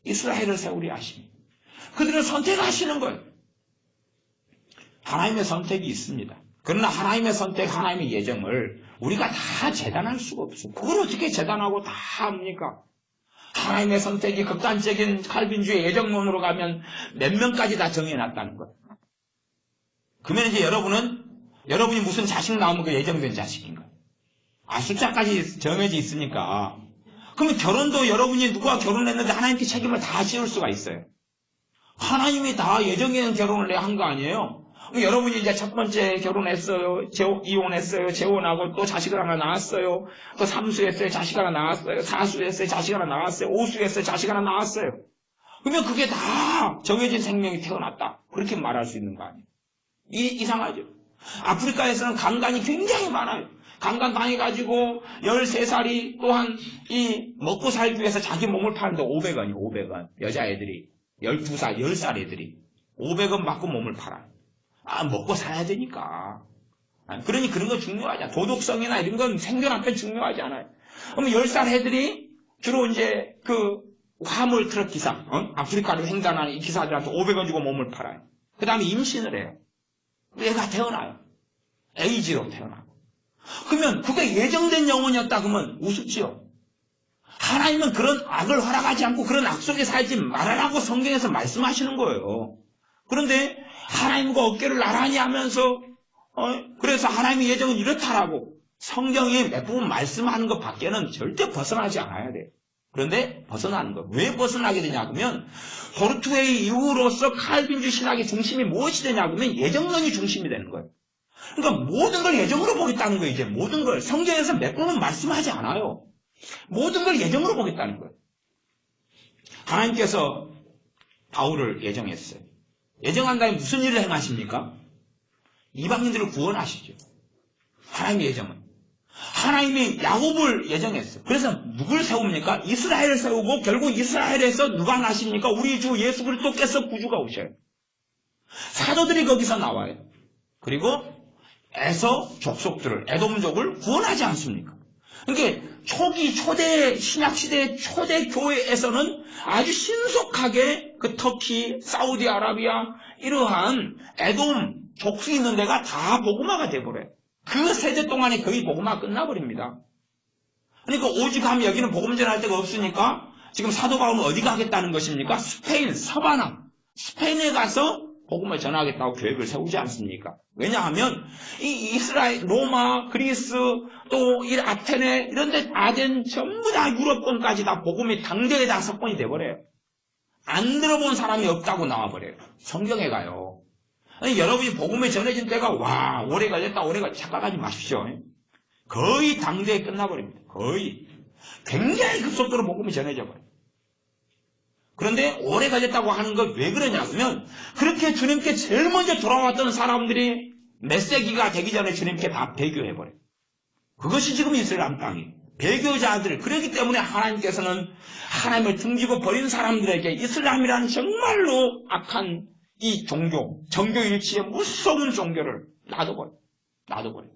이스라엘을 세우려 하십니다. 그들을 선택하시는 거예요. 하나님의 선택이 있습니다. 그러나 하나님의 선택, 하나님의 예정을 우리가 다 재단할 수가 없어요. 그걸 어떻게 재단하고 다 합니까? 하나님의 선택이 극단적인 칼빈주의 예정론으로 가면 몇 명까지 다 정해놨다는 거예요. 그러면 이제 여러분이 무슨 자식 나오면 그 예정된 자식인가? 숫자까지 정해져 있으니까. 그러면 결혼도 여러분이 누가 결혼했는데 하나님께 책임을 다 지을 수가 있어요. 하나님이 다 예정에는 결혼을 한 거 아니에요? 여러분이 이제 첫 번째 결혼했어요. 이혼했어요. 재혼하고 또 자식을 하나 낳았어요. 또 삼수했어요. 자식 하나 낳았어요. 사수했어요. 자식 하나 낳았어요. 오수했어요. 자식 하나 낳았어요. 그러면 그게 다 정해진 생명이 태어났다. 그렇게 말할 수 있는 거 아니에요? 이상하죠? 아프리카에서는 강간이 굉장히 많아요. 강간 당해가지고 13살이 또한 이 먹고 살기 위해서 자기 몸을 파는데 500원이요. 500원. 여자애들이 12살, 10살 애들이 500원 받고 몸을 팔아요. 먹고 살아야 되니까. 그러니 그런 거 중요하지. 도덕성이나 이런 건 생존 앞에 중요하지 않아요. 그럼 10살 애들이 주로 이제 그 화물 트럭 기사, 아프리카로 횡단하는 이 기사들한테 500원 주고 몸을 팔아요. 그 다음에 임신을 해요. 애가 태어나요. 에이지로 태어나고. 그러면 그게 예정된 영혼이었다 그러면 우습지요. 하나님은 그런 악을 허락하지 않고 그런 악 속에 살지 말아라고 성경에서 말씀하시는 거예요. 그런데 하나님과 어깨를 나란히 하면서 그래서 하나님의 예정은 이렇다라고 성경이 몇 부분 말씀하는 것 밖에는 절대 벗어나지 않아야 돼요. 그런데 벗어나는 거예요. 왜 벗어나게 되냐 그러면 도르투웨이 이후로서 칼빈주 신학의 중심이 무엇이 되냐 그러면 예정론이 중심이 되는 거예요. 그러니까 모든 걸 예정으로 보겠다는 거예요. 이제 모든 걸 성경에서 몇 번은 말씀하지 않아요. 모든 걸 예정으로 보겠다는 거예요. 하나님께서 바울을 예정했어요. 예정한 다음에 무슨 일을 행하십니까? 이방인들을 구원하시죠. 하나님의 예정은. 하나님이 야곱을 예정했어요. 그래서 누굴 세웁니까? 이스라엘을 세우고 결국 이스라엘에서 누가 나십니까? 우리 주 예수 그리스도께서 구주가 오셔요. 사도들이 거기서 나와요. 그리고 에서 족속들을, 에돔족을 구원하지 않습니까? 그러니까 초대 신약시대의 초대 교회에서는 아주 신속하게 그 터키, 사우디아라비아 이러한 에돔 족수 있는 데가 다 복음화가 돼버려요. 그 세대 동안에 거의 복음화가 끝나버립니다. 그러니까 오직 하면 여기는 복음 전할 데가 없으니까 지금 사도 바울은 어디 가겠다는 것입니까? 스페인, 서바나, 스페인에 가서 복음을 전하겠다고 계획을 세우지 않습니까? 왜냐하면 이 이스라엘, 로마, 그리스, 또 이 아테네 이런 데 아덴 전부 다 유럽권까지 다 복음이 당대에 다 석권이 돼버려요. 안 들어본 사람이 없다고 나와버려요. 성경에 가요. 아니, 여러분이 복음에 전해진 때가 오래 걸렸다 착각하지 마십시오. 거의 당대에 끝나버립니다. 거의. 굉장히 급속도로 복음이 전해져 버려요. 그런데 오래 걸렸다고 하는 건 왜 그러냐면 그렇게 주님께 제일 먼저 돌아왔던 사람들이 몇 세기가 되기 전에 주님께 다 배교해버려요. 그것이 지금 이슬람 땅이에요. 배교자들. 그렇기 때문에 하나님께서는 하나님을 등지고 버린 사람들에게 이슬람이라는 정말로 악한 이 종교, 정교일치의 무서운 종교를 놔둬버려요.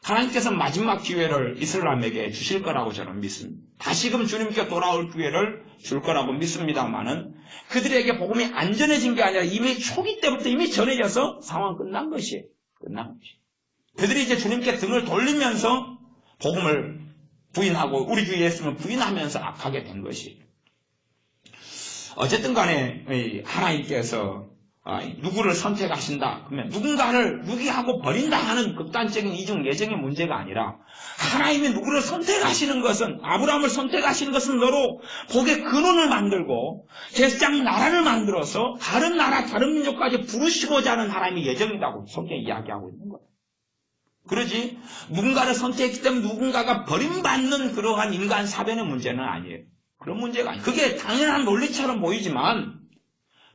하나님께서 마지막 기회를 이슬람에게 주실 거라고 저는 믿습니다. 다시금 주님께 돌아올 기회를 줄 거라고 믿습니다만은 그들에게 복음이 안 전해진 게 아니라 이미 초기 때부터 이미 전해져서 상황 끝난 것이에요. 그들이 이제 주님께 등을 돌리면서 복음을 부인하고 우리 주 예수님을 부인하면서 악하게 된 것이에요. 어쨌든 간에 하나님께서 누구를 선택하신다. 그러면 누군가를 유기하고 버린다 하는 극단적인 이중 예정의 문제가 아니라 하나님이 누구를 선택하시는 것은 아브라함을 선택하시는 것은 너로 복의 근원을 만들고 제사장 나라를 만들어서 다른 나라 다른 민족까지 부르시고자 하는 하나님의 예정이라고 성경이 이야기하고 있는 거예요. 그러지 누군가를 선택했기 때문에 누군가가 버림받는 그러한 인간 사변의 문제는 아니에요. 그런 문제가 아니에요. 그게 당연한 논리처럼 보이지만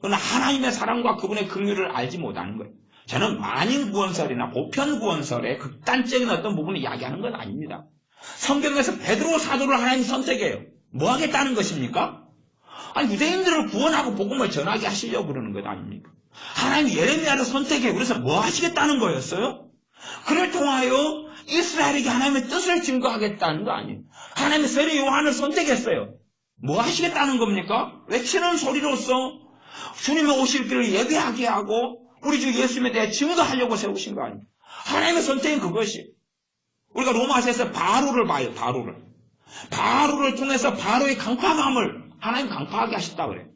그러나 하나님의 사랑과 그분의 긍휼을 알지 못하는 거예요. 저는 만인구원설이나 보편구원설의 극단적인 어떤 부분을 이야기하는 건 아닙니다. 성경에서 베드로 사도를 하나님 선택해요. 뭐 하겠다는 것입니까? 아니, 유대인들을 구원하고 복음을 전하게 하시려고 그러는 것 아닙니까? 하나님이 예레미야를 선택해. 그래서 뭐 하시겠다는 거였어요? 그를 통하여 이스라엘에게 하나님의 뜻을 증거하겠다는 거 아니에요. 하나님의 세례 요한을 선택했어요. 뭐 하시겠다는 겁니까? 외치는 소리로서 주님의 오실 길을 예배하게 하고 우리 주 예수님에 대해 증거하려고 세우신 거 아니에요. 하나님의 선택은 그것이. 우리가 로마서에서 바로를 봐요. 바로를 통해서 바로의 강팍함을 하나님 강팍하게 하셨다 그래요.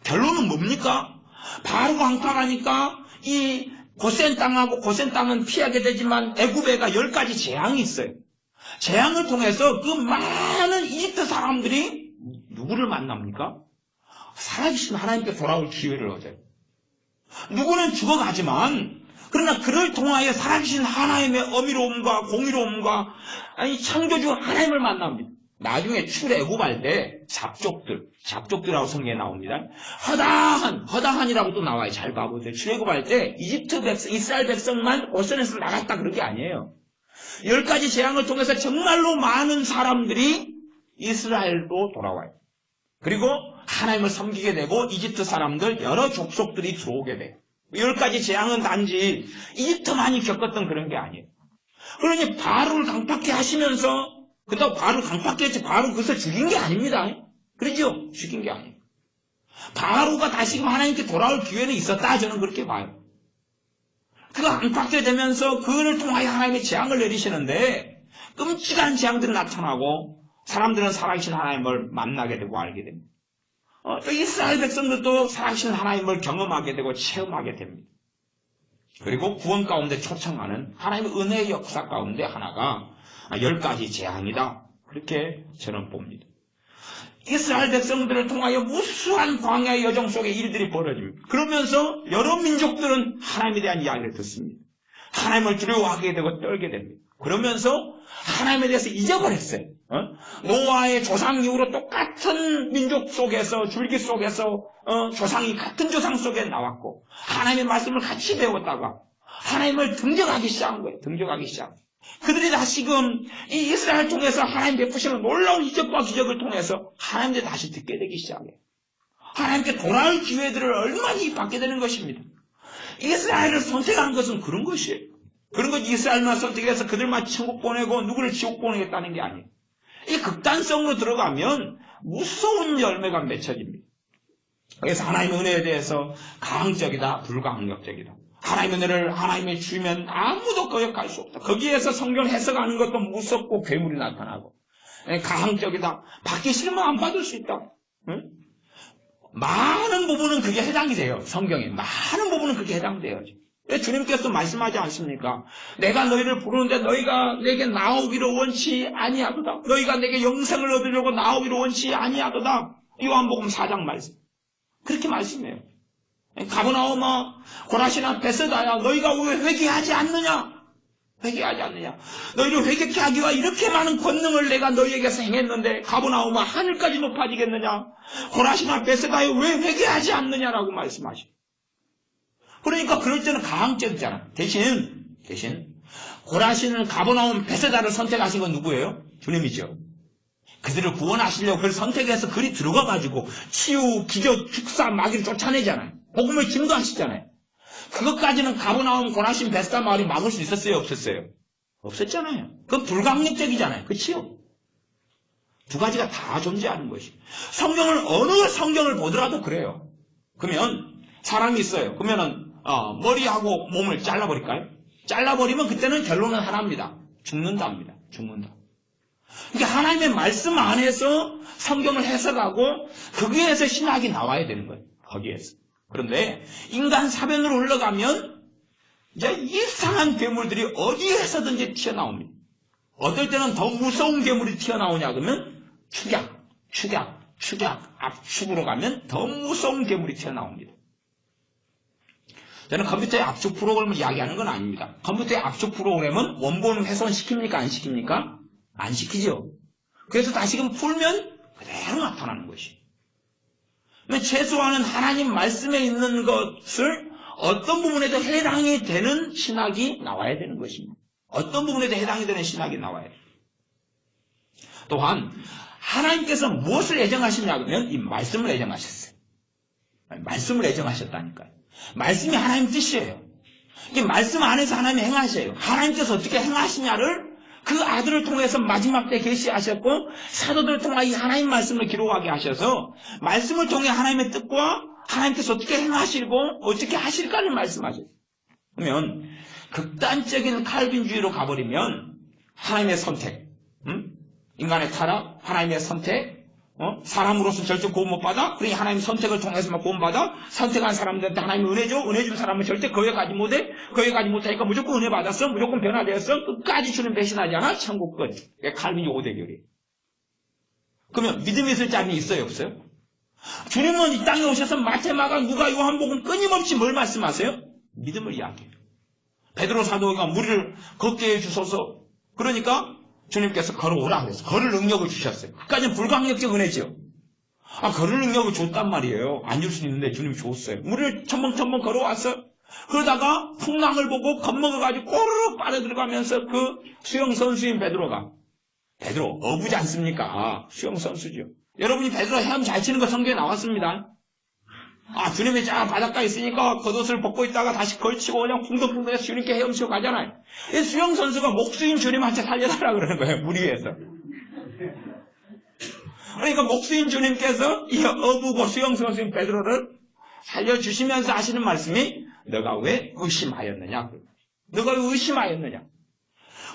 결론은 뭡니까? 바로가 강팍하니까 이 고센 땅하고 고센 땅은 피하게 되지만 애굽에가 10가지 재앙이 있어요. 재앙을 통해서 그 많은 이집트 사람들이 누구를 만납니까? 살아계신 하나님께 돌아올 기회를 얻어요. 누구는 죽어가지만 그러나 그를 통하여 살아계신 하나님의 어미로움과 공의로움과 창조주 하나님을 만납니다. 나중에 출애굽할 때 잡족들하고 성경에 나옵니다. 허다한이라고 또 나와요. 잘 봐보세요. 출애굽할 때 이스라엘 백성만 고센에서 나갔다 그런 게 아니에요. 10가지 재앙을 통해서 정말로 많은 사람들이 이스라엘로 돌아와요. 그리고 하나님을 섬기게 되고 이집트 사람들 여러 족속들이 들어오게 돼요. 10가지 재앙은 단지 이집트만이 겪었던 그런 게 아니에요. 그러니 바로를 강팍해 하시면서 그렇다고 바로 강팍해 했지 바로 그것을 죽인 게 아닙니다. 그러죠? 죽인 게 아니에요. 바로가 다시금 하나님께 돌아올 기회는 있었다. 저는 그렇게 봐요. 그가 강팍해 되면서 그를 통하여 하나님의 재앙을 내리시는데 끔찍한 재앙들이 나타나고 사람들은 살아계신 하나님을 만나게 되고 알게 됩니다. 또 이스라엘 백성들도 살아계신 하나님을 경험하게 되고 체험하게 됩니다. 그리고 구원 가운데 초청하는 하나님의 은혜의 역사 가운데 하나가 10가지 재앙이다. 그렇게 저는 봅니다. 이스라엘 백성들을 통하여 무수한 광야의 여정 속에 일들이 벌어집니다. 그러면서 여러 민족들은 하나님에 대한 이야기를 듣습니다. 하나님을 두려워하게 되고 떨게 됩니다. 그러면서 하나님에 대해서 잊어버렸어요. 노아의 조상 이후로 똑같은 민족 속에서 줄기 속에서 조상이 같은 조상 속에 나왔고 하나님의 말씀을 같이 배웠다가 하나님을 등적하기 시작한 거예요. 그들이 다시금 이 이스라엘 통해서 하나님 베푸시는 놀라운 이적과 기적을 통해서 하나님께 다시 듣게 되기 시작해요. 하나님께 돌아올 기회들을 얼마나 받게 되는 것입니다. 이스라엘을 선택한 것은 그런 것이에요. 그런 것 이스라엘만 선택해서 그들만 천국 보내고 누구를 지옥 보내겠다는 게 아니에요. 이 극단성으로 들어가면 무서운 열매가 맺혀집니다. 그래서 하나님의 은혜에 대해서 강적이다, 불강력적이다. 하나님의 은혜를 하나님의 주면 아무도 거역할 수 없다. 거기에서 성경 해석하는 것도 무섭고 괴물이 나타나고 강적이다. 받기 싫으면 안 받을 수 있다. 응? 많은 부분은 그게 해당이 돼요. 성경에 많은 부분은 그게 해당돼요. 주님께서 말씀하지 않습니까? 내가 너희를 부르는데 너희가 내게 나오기를 원치 아니하도다. 너희가 내게 영생을 얻으려고 나오기를 원치 아니하도다. 요한복음 4장 말씀. 그렇게 말씀해요. 가버나움아, 고라시나 베세다야, 너희가 왜 회개하지 않느냐? 너희를 회개케 하기 위해 이렇게 많은 권능을 내가 너희에게서 행했는데 가버나움아 하늘까지 높아지겠느냐? 고라시나 베세다야 왜 회개하지 않느냐라고 말씀하시죠. 그러니까 그럴 때는 가항적이잖아. 대신 고라시는 가버나움 베세다를 선택하신 건 누구예요? 주님이죠. 그들을 구원하시려고 그걸 선택해서 그리 들어가가지고 치유, 기적, 축사, 마귀를 쫓아내잖아요. 복음을 증거하시잖아요. 그것까지는 가버나움, 고라신, 베세다 마을이 막을 수 있었어요? 없었어요? 없었잖아요. 그건 불강력적이잖아요. 그치요? 두 가지가 다 존재하는 것이. 어느 성경을 보더라도 그래요. 그러면 사람이 있어요. 그러면은 머리하고 몸을 잘라버릴까요? 잘라버리면 그때는 결론은 하나입니다. 죽는답니다. 그러니까 하나님의 말씀 안에서 성경을 해석하고 거기에서 신학이 나와야 되는 거예요. 거기에서. 그런데 인간 사변으로 흘러가면 이제 이상한 괴물들이 어디에서든지 튀어나옵니다. 어떨 때는 더 무서운 괴물이 튀어나오냐 그러면 축약, 압축으로 가면 더 무서운 괴물이 튀어나옵니다. 저는 컴퓨터의 압축 프로그램을 이야기하는 건 아닙니다. 컴퓨터의 압축 프로그램은 원본 훼손시킵니까? 안 시킵니까? 안 시키죠. 그래서 다시금 풀면 그대로 나타나는 것이. 최소한은 하나님 말씀에 있는 것을 어떤 부분에도 해당이 되는 신학이 나와야 되는 것입니다. 어떤 부분에도 해당이 되는 신학이 나와야 돼요. 또한 하나님께서 무엇을 애정하시냐면 이 말씀을 애정하셨어요. 말씀을 애정하셨다니까요. 말씀이 하나님 뜻이에요. 이 말씀 안에서 하나님이 행하셔요. 하나님께서 어떻게 행하시냐를 그 아들을 통해서 마지막 때 계시하셨고 사도들을 통해 이 하나님 말씀을 기록하게 하셔서 말씀을 통해 하나님의 뜻과 하나님께서 어떻게 행하시고 어떻게 하실까를 말씀하셨어요. 그러면 극단적인 칼빈주의로 가버리면 하나님의 선택, 인간의 타락, 하나님의 선택, 사람으로서 절대 구원 못 받아? 그러니 하나님의 선택을 통해서만 구원받아? 선택한 사람들한테 하나님이 은혜 줘? 은혜 준 사람은 절대 거기까지 못해? 거기까지 못하니까 무조건 은혜 받았어? 무조건 변화되었어? 끝까지 주는 배신하지 않아? 천국 끝. 칼빈주의 5대결이. 그러면 믿음이 있을 자는 있어요? 없어요? 주님은 이 땅에 오셔서 마태마가 누가 요한복음 끊임없이 뭘 말씀하세요? 믿음을 이야기해요. 베드로 사도가 무리를 걷게 해주소서. 그러니까 주님께서 걸어오라 그랬어요. 걸을 능력을 주셨어요. 그까지는 불가항력적 은혜죠. 걸을 능력을 줬단 말이에요. 안 줄 수 있는데 주님이 줬어요. 무리를 첨벙첨벙 걸어왔어. 그러다가 풍랑을 보고 겁먹어가지고 꼬르륵 빠져들어가면서 그 수영선수인 베드로 어부지 않습니까? 수영선수죠. 여러분이 베드로 헤엄 잘 치는 거 성경에 나왔습니다. 주님이 저 바닷가에 있으니까 겉옷을 벗고 있다가 다시 걸치고 그냥 풍덩풍덩해서 주님께 헤엄치고 가잖아요. 이 수영선수가 목수인 주님한테 살려달라 그러는 거예요. 물 위에서. 그러니까 목수인 주님께서 이 어부고 수영선수인 베드로를 살려주시면서 하시는 말씀이 너가 왜 의심하였느냐. 너가 왜 의심하였느냐.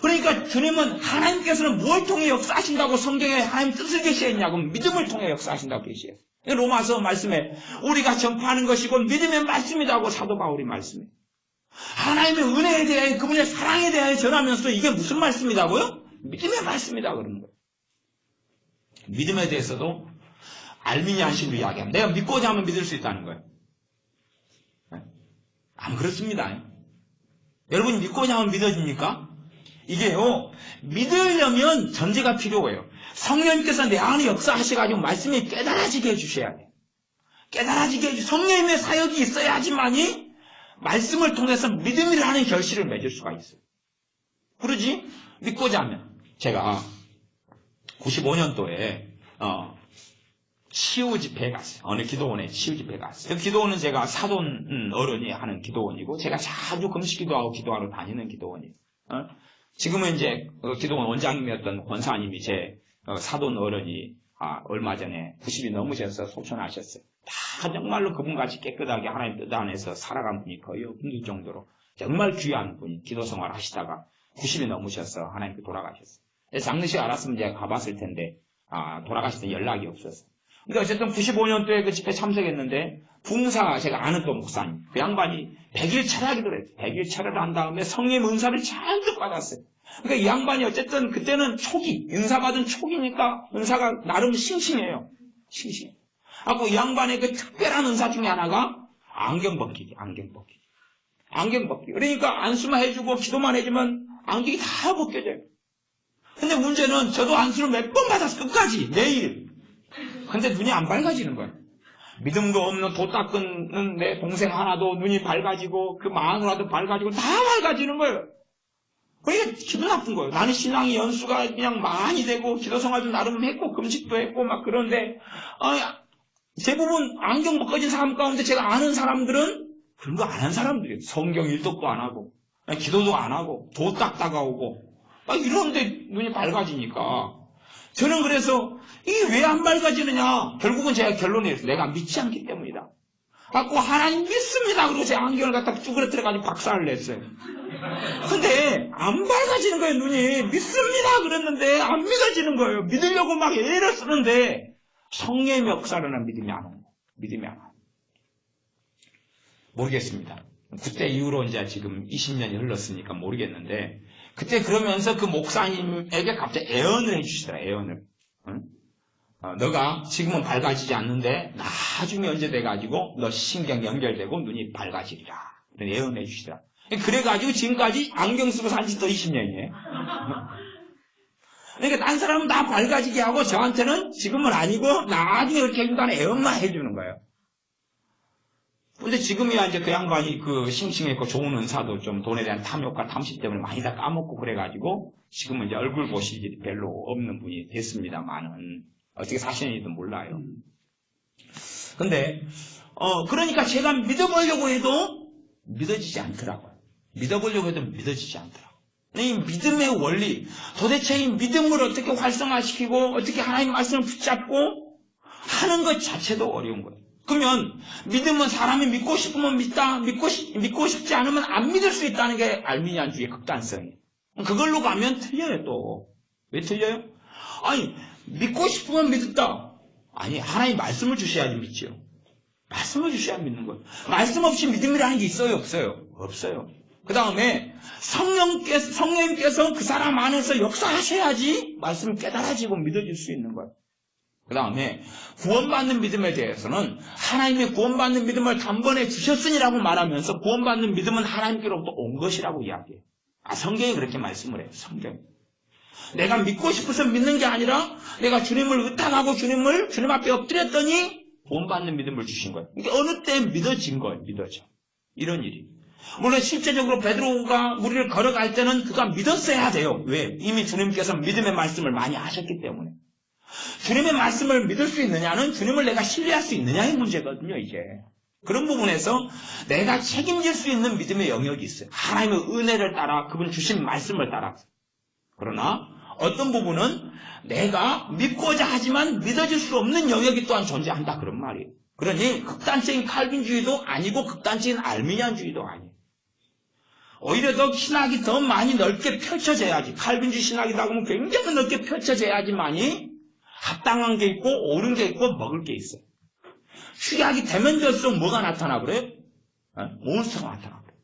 그러니까 주님은 하나님께서는 무엇을 통해 역사하신다고 성경에 하나님 뜻을 계시했냐고 믿음을 통해 역사하신다고 계시했어요. 로마서 말씀에 우리가 전파하는 것이 곧 믿음의 말씀이라고 사도 바울이 말씀해요. 하나님의 은혜에 대하여 그분의 사랑에 대하여 전하면서 이게 무슨 말씀이라고요? 믿음의 말씀이다 그러는 거예요. 믿음에 대해서도 알미니안식으로 이야기합니다. 내가 믿고자 하면 믿을 수 있다는 거예요. 안 그렇습니다. 여러분이 믿고자 하면 믿어집니까? 이게요, 믿으려면 전제가 필요해요. 성령님께서 내 안에 역사하셔가지고 말씀이 깨달아지게 해주셔야 돼요. 깨달아지게 해주셔야 돼요. 성령님의 사역이 있어야지만이 말씀을 통해서 믿음이라는 결실을 맺을 수가 있어요. 그러지? 믿고자 하면. 제가 95년도에 치유 집회에 갔어요. 어느 기도원에 치유 집회에 갔어요. 그 기도원은 제가 사돈 어른이 하는 기도원이고 제가 자주 금식 기도하고 기도하러 다니는 기도원이에요. 지금은 이제 기도원 원장님이었던 권사님이 제 사돈 어른이 얼마 전에 90이 넘으셔서 소천하셨어요. 다 정말로 그분같이 깨끗하게 하나님 뜻 안에서 살아간 분이 거의 없는 정도로 정말 귀한 분이 기도 생활 하시다가 90이 넘으셔서 하나님께 돌아가셨어요. 장례식 알았으면 제가 가봤을 텐데 돌아가실 때 연락이 없었어요. 근데 어쨌든 95년도에 그 집회 참석했는데 붕사 제가 아는 또 목사님 그 양반이 100일 철학기도를 했어요. 100일 철학을 한 다음에 성령 은사를 잔뜩 받았어요. 그러니까 이 양반이 어쨌든 그때는 초기 은사 받은 초기니까 은사가 나름 싱싱해요. 싱싱해. 하고 이 양반의 그 특별한 은사 중에 하나가 안경 벗기기. 그러니까 안수만 해주고 기도만 해주면 안경이 다 벗겨져요. 근데 문제는 저도 안수를 몇 번 받았어. 끝까지 매일. 근데 눈이 안 밝아지는 거예요. 믿음도 없는 도 닦는 내 동생 하나도 눈이 밝아지고 그 마누라도 밝아지고 다 밝아지는 거예요. 그러니까 기분 나쁜 거예요. 나는 신앙이 연수가 그냥 많이 되고 기도 생활도 나름 했고 금식도 했고 막 그런데 대부분 안경 벗겨진 사람 가운데 제가 아는 사람들은 그런 거 안 한 사람들이에요. 성경 일독도 안 하고 기도도 안 하고 도 닦다가 오고 이런데 눈이 밝아지니까 저는 그래서 이게 왜 안 밝아지느냐 결국은 제가 결론이 있어요. 내가 믿지 않기 때문이다. 갖고 하나님 믿습니다. 그리고 제 안경을 갖다 쭈그러뜨려가지고 박살을 냈어요. 근데 안 밝아지는 거예요. 눈이 믿습니다 그랬는데 안 믿어지는 거예요. 믿으려고 막 애를 쓰는데 성령의 역사로는 믿음이 안 오는 거예요. 모르겠습니다. 그때 이후로 이제 지금 20년이 흘렀으니까 모르겠는데 그때 그러면서 그 목사님에게 갑자기 애언을 해주시더라. 애언을. 너가 지금은 밝아지지 않는데 나중에 언제 돼가지고 너 신경 연결되고 눈이 밝아지리라. 애언해 주시더라. 그래가지고 지금까지 안경 쓰고 산 지 또 20년이에요. 그러니까 딴 사람은 다 밝아지게 하고 저한테는 지금은 아니고 나중에 이렇게 해준다는 애언만 해주는 거예요. 근데 지금이야 이제 그 양반이 그 싱싱했고 좋은 은사도 좀 돈에 대한 탐욕과 탐심 때문에 많이 다 까먹고 그래가지고 지금은 이제 얼굴 보실 일이 별로 없는 분이 됐습니다만은 어떻게 사시는지도 몰라요. 근데 그러니까 제가 믿어보려고 해도 믿어지지 않더라고요. 믿어보려고 해도 믿어지지 않더라고요. 이 믿음의 원리, 도대체 이 믿음을 어떻게 활성화시키고 어떻게 하나님 말씀을 붙잡고 하는 것 자체도 어려운 거예요. 그러면 믿음은 사람이 믿고 싶으면 믿다, 믿고 싶지 않으면 안 믿을 수 있다는 게 알미니안주의 극단성이에요. 그걸로 가면 틀려요. 또 왜 틀려요? 아니, 믿고 싶으면 믿었다. 아니, 하나님 말씀을 주셔야지 믿죠. 말씀을 주셔야 믿는 거예요. 말씀 없이 믿음이라는 게 있어요? 없어요? 없어요. 그 다음에 성령님께서 그 사람 안에서 역사하셔야지 말씀이 깨달아지고 믿어질 수 있는 거예요. 그 다음에 구원받는 믿음에 대해서는 하나님의 구원받는 믿음을 단번에 주셨으니라고 말하면서 구원받는 믿음은 하나님께로부터 온 것이라고 이야기해요. 성경이 그렇게 말씀을 해요. 성경. 내가 믿고 싶어서 믿는 게 아니라 내가 주님을 의탁하고 주님 앞에 엎드렸더니 구원받는 믿음을 주신 거예요. 이게 어느 때 믿어진 거예요. 믿어져. 이런 일이. 물론 실제적으로 베드로가 우리를 걸어갈 때는 그가 믿었어야 돼요. 왜? 이미 주님께서 믿음의 말씀을 많이 하셨기 때문에. 주님의 말씀을 믿을 수 있느냐는 주님을 내가 신뢰할 수 있느냐의 문제거든요. 이제. 그런 부분에서 내가 책임질 수 있는 믿음의 영역이 있어요. 하나님의 은혜를 따라 그분 주신 말씀을 따라. 그러나 어떤 부분은 내가 믿고자 하지만 믿어질 수 없는 영역이 또한 존재한다. 그런 말이에요. 그러니 극단적인 칼빈주의도 아니고 극단적인 알미니안주의도 아니에요. 오히려 더 신학이 더 많이 넓게 펼쳐져야지. 칼빈주의 신학이라고 하면 굉장히 넓게 펼쳐져야지만이 합당한 게 있고 옳은 게 있고 먹을 게 있어요. 축약이 되면 될수록 뭐가 나타나 그래요? 몬스터가 나타나 그래요.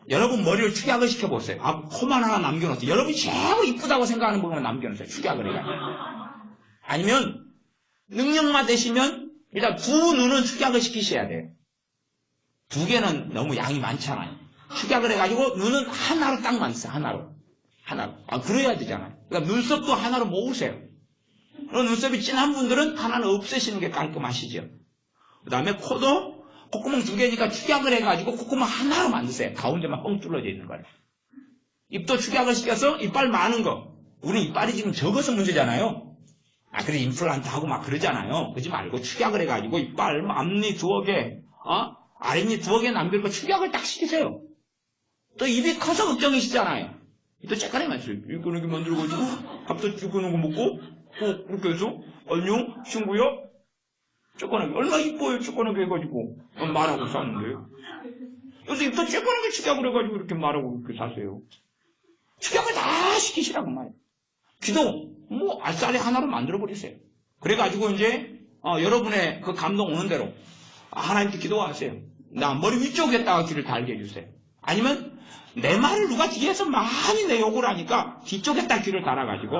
여러분 머리를 축약을 시켜보세요. 코만 하나 남겨놓으세요. 여러분이 제일 이쁘다고 생각하는 부분만 남겨놓으세요. 축약을 해가지고. 아니면 능력만 되시면 일단 두 눈은 축약을 시키셔야 돼요. 두 개는 너무 양이 많잖아요. 축약을 해가지고 눈은 하나로 딱 만드세요. 하나로. 그래야 되잖아요. 그러니까 눈썹도 하나로 모으세요. 그럼 눈썹이 진한 분들은 하나는 없애시는 게 깔끔하시죠. 그 다음에 코도 콧구멍 두 개니까 축약을 해가지고 콧구멍 하나로 만드세요. 가운데만 뻥 뚫어져 있는 거예요. 입도 축약을 시켜서 이빨 많은 거. 우리 이빨이 지금 적어서 문제잖아요. 그래 임플란트 하고 막 그러잖아요. 그러지 말고 축약을 해가지고 이빨 앞니 두어 개, 아랫니 두어 개 남길 거 축약을 딱 시키세요. 또 입이 커서 걱정이시잖아요. 또 쬐까리만 있어요. 이렇게 만들어가지고 밥도 쭈꾸는 거 먹고 그렇게 해서 안녕 친구야 쪼꼬나게 얼마나 이뻐요. 쪼꼬나게 해가지고 말하고 사는데요. 그래서 입도 쪼꼬나게 축약을 해가지고 이렇게 말하고 이렇게 사세요. 축약을 다 시키시라고 말이에요. 기도 알싸리 하나로 만들어버리세요. 그래가지고 이제 여러분의 그 감동 오는 대로 하나님께 기도하세요. 나 머리 위쪽에다가 귀를 달게 해주세요. 아니면 내 말을 누가 뒤에서 많이 내 욕을 하니까 뒤쪽에다 귀를 달아가지고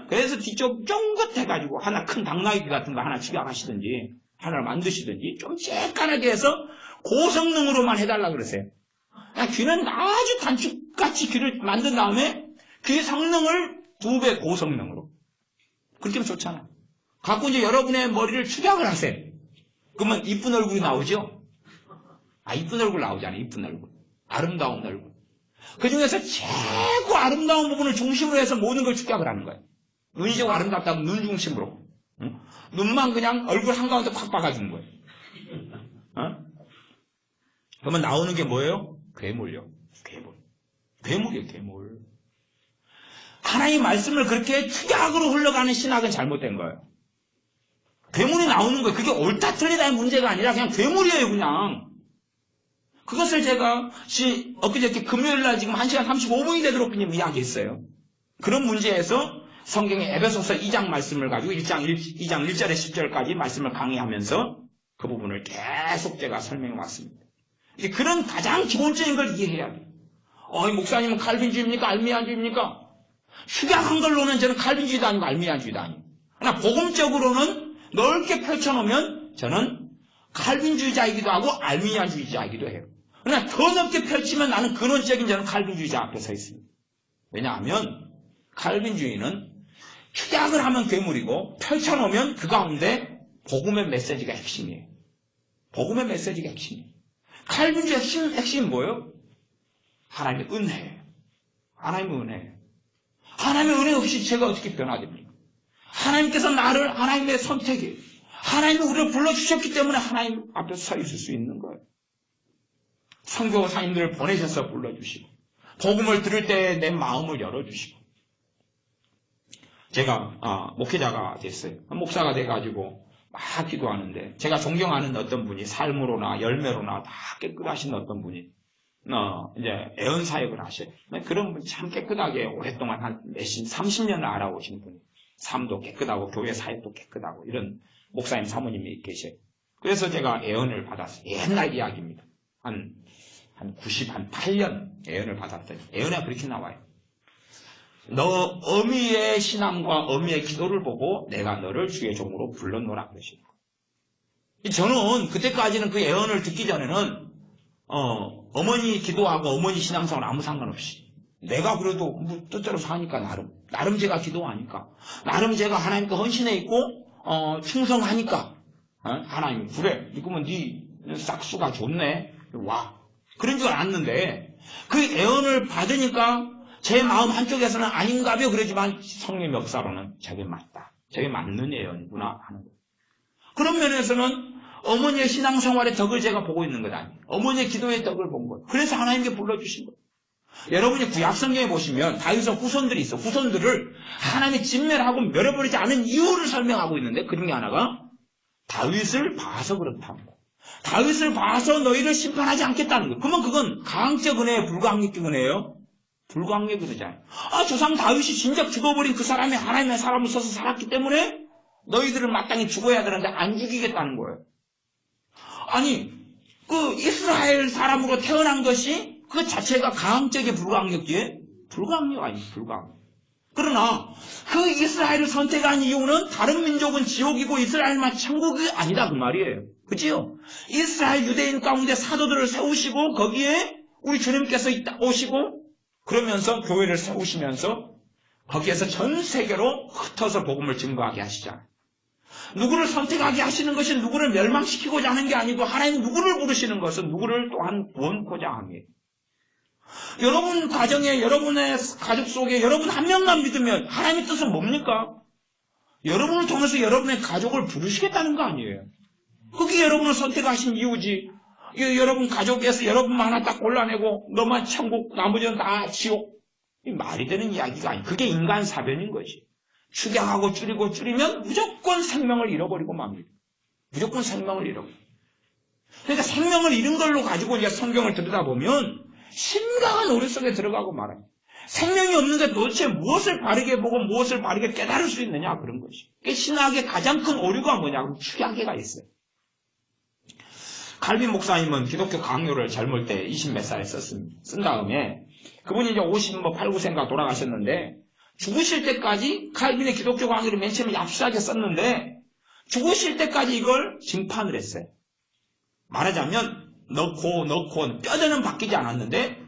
그래서 뒤쪽 쫑긋해가지고 하나 큰 당나귀 같은 거 하나 축약하시든지 하나를 만드시든지 좀 쬐깐하게 해서 고성능으로만 해달라 그러세요. 귀는 아주 단축같이 귀를 만든 다음에 귀 성능을 2배 고성능으로. 그렇게 하면 좋잖아. 갖고 이제 여러분의 머리를 축약을 하세요. 그러면 이쁜 얼굴이 나오죠? 이쁜 얼굴 나오잖아요. 이쁜 얼굴. 아름다운 얼굴. 그 중에서 최고 아름다운 부분을 중심으로 해서 모든 걸 축약을 하는 거예요. 눈이 좀 아름답다면 눈 중심으로. 응? 눈만 그냥 얼굴 한가운데 팍 박아주는 거예요. 그러면 나오는 게 뭐예요? 괴물이요. 괴물이에요, 괴물. 하나님 말씀을 그렇게 축약으로 흘러가는 신학은 잘못된 거예요. 괴물이 나오는 거예요. 그게 옳다 틀리다의 문제가 아니라 그냥 괴물이에요, 그냥. 그것을 제가 엊그저께 금요일날 지금 1시간 35분이 되도록 그냥 이야기했어요. 그런 문제에서 성경의 에베소서 2장 말씀을 가지고 2장 1절에 10절까지 말씀을 강의하면서 그 부분을 계속 제가 설명해 왔습니다. 그런 가장 기본적인 걸 이해해야 돼요. 목사님은 칼빈주의입니까? 알미니안주의입니까? 축약한 걸로는 저는 칼빈주의도 아니고 알미니안주의도 아니고. 그러나 복음적으로는 넓게 펼쳐놓으면 저는 칼빈주의자이기도 하고 알미니안주의자이기도 해요. 그러나 더 넓게 펼치면 나는 근원적인 저는 칼빈주의자 앞에 서 있습니다. 왜냐하면 칼빈주의는 축약을 하면 괴물이고 펼쳐놓으면 그 가운데 복음의 메시지가 핵심이에요. 복음의 메시지가 핵심이에요. 칼빈주의 핵심은 뭐예요? 하나님의 은혜예요. 하나님의 은혜. 하나님의 은혜 없이 제가 어떻게 변화됩니까? 하나님께서 나를 하나님의 선택이 하나님이 우리를 불러주셨기 때문에 하나님 앞에 서 있을 수 있는 거예요. 선교사님들을 보내셔서 불러주시고 복음을 들을 때 내 마음을 열어주시고 제가 목회자가 됐어요. 목사가 돼가지고 막 기도하는데 제가 존경하는 어떤 분이 삶으로나 열매로나 다 깨끗하신 어떤 분이 이제 애언 사역을 하셔요. 그런 분이 참 깨끗하게 오랫동안 한 30년을 알아오신 분이 삶도 깨끗하고 교회 사역도 깨끗하고 이런 목사님 사모님이 계셔요. 그래서 제가 애언을 받았어요. 옛날 이야기입니다. 한 98년 애언을 받았어요. 애언에 그렇게 나와요. 너 어미의 신앙과 어미의 기도를 보고 내가 너를 주의 종으로 불렀노라 그러시고 저는 그때까지는 그 애언을 듣기 전에는 어머니 기도하고 어머니 신앙생활 아무 상관없이 내가 그래도 뭐 뜻대로 사니까 나름 제가 기도하니까 나름 제가 하나님께 헌신해 있고 충성하니까 하나님 그래 이거면 네 싹수가 좋네 와 그런 줄 알았는데 그 애언을 받으니까 제 마음 한쪽에서는 아닌가벼 그러지만 성령 역사로는 저게 맞다. 저게 맞는 애언이구나 하는 거예요. 그런 면에서는 어머니의 신앙생활의 덕을 제가 보고 있는 것 아니에요. 어머니의 기도의 덕을 본 거예요. 그래서 하나님께 불러주신 거예요. 여러분이 구약성경에 보시면 다윗의 후손들이 있어. 후손들을 하나님이 진멸하고 멸해버리지 않은 이유를 설명하고 있는데 그 중에 하나가 다윗을 봐서 그렇다는 거예요. 다윗을 봐서 너희를 심판하지 않겠다는 거예요. 그러면 그건 강적 은혜예요? 불강력 은혜예요? 불강력 은혜잖아요. 조상 다윗이 진작 죽어버린 그 사람이 하나님의 사람을 써서 살았기 때문에 너희들은 마땅히 죽어야 되는데 안 죽이겠다는 거예요. 아니 그 이스라엘 사람으로 태어난 것이 그 자체가 강적의 불강력이에요? 불강력 아니에요. 불강력. 그러나 그 이스라엘을 선택한 이유는 다른 민족은 지옥이고 이스라엘만 천국이 아니다 그 말이에요. 그지요? 이스라엘 유대인 가운데 사도들을 세우시고 거기에 우리 주님께서 오시고 그러면서 교회를 세우시면서 거기에서 전 세계로 흩어서 복음을 증거하게 하시잖아요. 누구를 선택하게 하시는 것이 누구를 멸망시키고자 하는 게 아니고 하나님 누구를 부르시는 것은 누구를 또한 구원코자 함이에요. 여러분 가정에 여러분의 가족 속에 여러분 한 명만 믿으면 하나님의 뜻은 뭡니까? 여러분을 통해서 여러분의 가족을 부르시겠다는 거 아니에요. 그게 여러분을 선택하신 이유지. 여러분 가족에서 여러분만 하나 딱 골라내고 너만 천국 나머지는 다 지옥. 이 말이 되는 이야기가 아니에요. 그게 인간 사변인 거지. 축약하고 줄이면 무조건 생명을 잃어버리고 맙니다. 무조건 생명을 잃어버려요. 그러니까 생명을 잃은 걸로 가지고 이제 성경을 들여다보면 심각한 오류 속에 들어가고 말아요. 생명이 없는데 도대체 무엇을 바르게 보고 무엇을 바르게 깨달을 수 있느냐 그런 것이. 신학의 가장 큰 오류가 뭐냐면 축약계가 있어요. 칼빈 목사님은 기독교 강요를 젊을 때 20몇 살에 쓴 다음에 그분이 이제 8, 9세인가 돌아가셨는데 죽으실 때까지 칼빈의 기독교 강요를 맨 처음에 얍삽하게 썼는데 죽으실 때까지 이걸 증판을 했어요. 말하자면 넣고 뼈대는 바뀌지 않았는데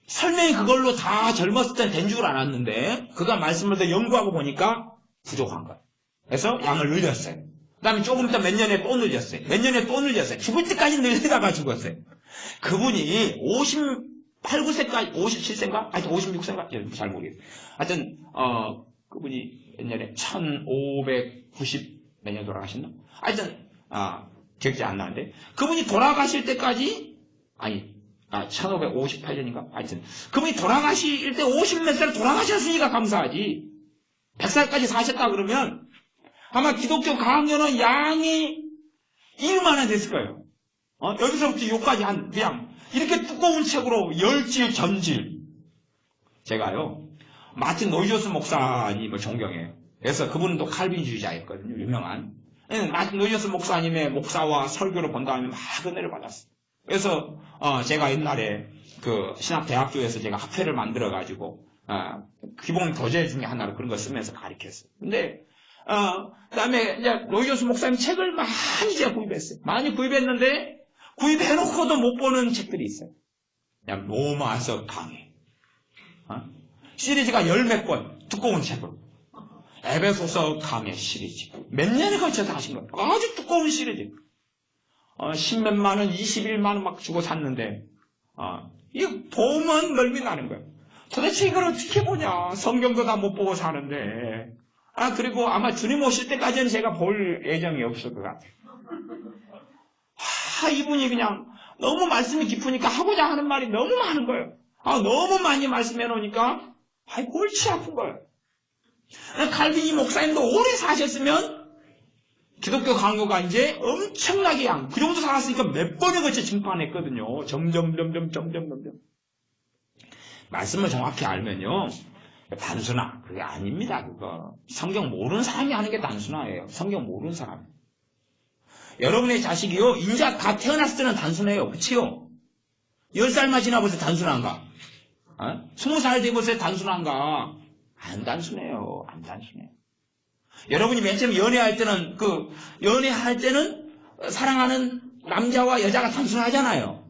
설명이 그걸로 다 젊었을 땐 된 줄 알았는데 그가 말씀을 더 연구하고 보니까 부족한 거예요. 그래서 양을 늘렸어요. 그 다음에 조금 있다 몇 년에 또 늘렸어요. 몇 년에 또 늘렸어요. 죽을 때까지 늘리다가 죽었어요. 그분이 58, 9세까지 57세인가? 하여튼 56세인가? 잘 모르겠어요. 하여튼 그분이 옛날에 1590 몇 년 돌아가셨나? 하여튼 기억이 안 나는데 그분이 돌아가실 때까지 1558년인가? 하여튼 그분이 돌아가실 때 50몇 살 돌아가셨으니까 감사하지 100살까지 사셨다 그러면 아마 기독교 강요는 양이 이만한 됐을 거예요. 여기서부터 여기까지 그냥 이렇게 두꺼운 책으로 열질 전질. 제가요 마틴 노이조스 목사님을 존경해요. 그래서 그분은 또 칼빈주의자였거든요. 유명한. 마틴 노이조스 목사님의 목사와 설교를 본 다음에 막 은혜를 받았어요. 그래서 제가 옛날에 그 신학대학교에서 제가 학회를 만들어 가지고 기본 교재 중에 하나로 그런 걸 쓰면서 가르쳤어요. 근데 그다음에 이제 노이조스 목사님 책을 많이 제가 구입했어요. 많이 구입했는데 구입해놓고도 못 보는 책들이 있어요. 그냥 로마서 강해. 시리즈가 10몇 권 두꺼운 책으로. 에베소서 강해 시리즈. 몇 년에 걸쳐서 하신 거예요. 아주 두꺼운 시리즈. 10몇만 원, 21만 원 막 주고 샀는데 이거 보면 멀미 나는 거예요. 도대체 이걸 어떻게 보냐. 성경도 다 못 보고 사는데 그리고 아마 주님 오실 때까지는 제가 볼 예정이 없을 것 같아요. 이분이 그냥 너무 말씀이 깊으니까 하고자 하는 말이 너무 많은 거예요. 너무 많이 말씀해 놓으니까 골치 아픈 거예요. 칼빈이 목사님도 오래 사셨으면 기독교 강요가 이제 엄청나게 그 정도 살았으니까 몇 번에 걸쳐 증판했거든요. 점점. 말씀을 정확히 알면요. 단순화. 그게 아닙니다, 그거. 성경 모르는 사람이 하는 게 단순화예요. 성경 모르는 사람. 여러분의 자식이요, 인자 다 태어났을 때는 단순해요. 그치요? 10살만 지나보세요, 단순한가? 20살 되보세요, 단순한가? 안 단순해요. 안 단순해요. 여러분이 맨 처음 연애할 때는 사랑하는 남자와 여자가 단순하잖아요.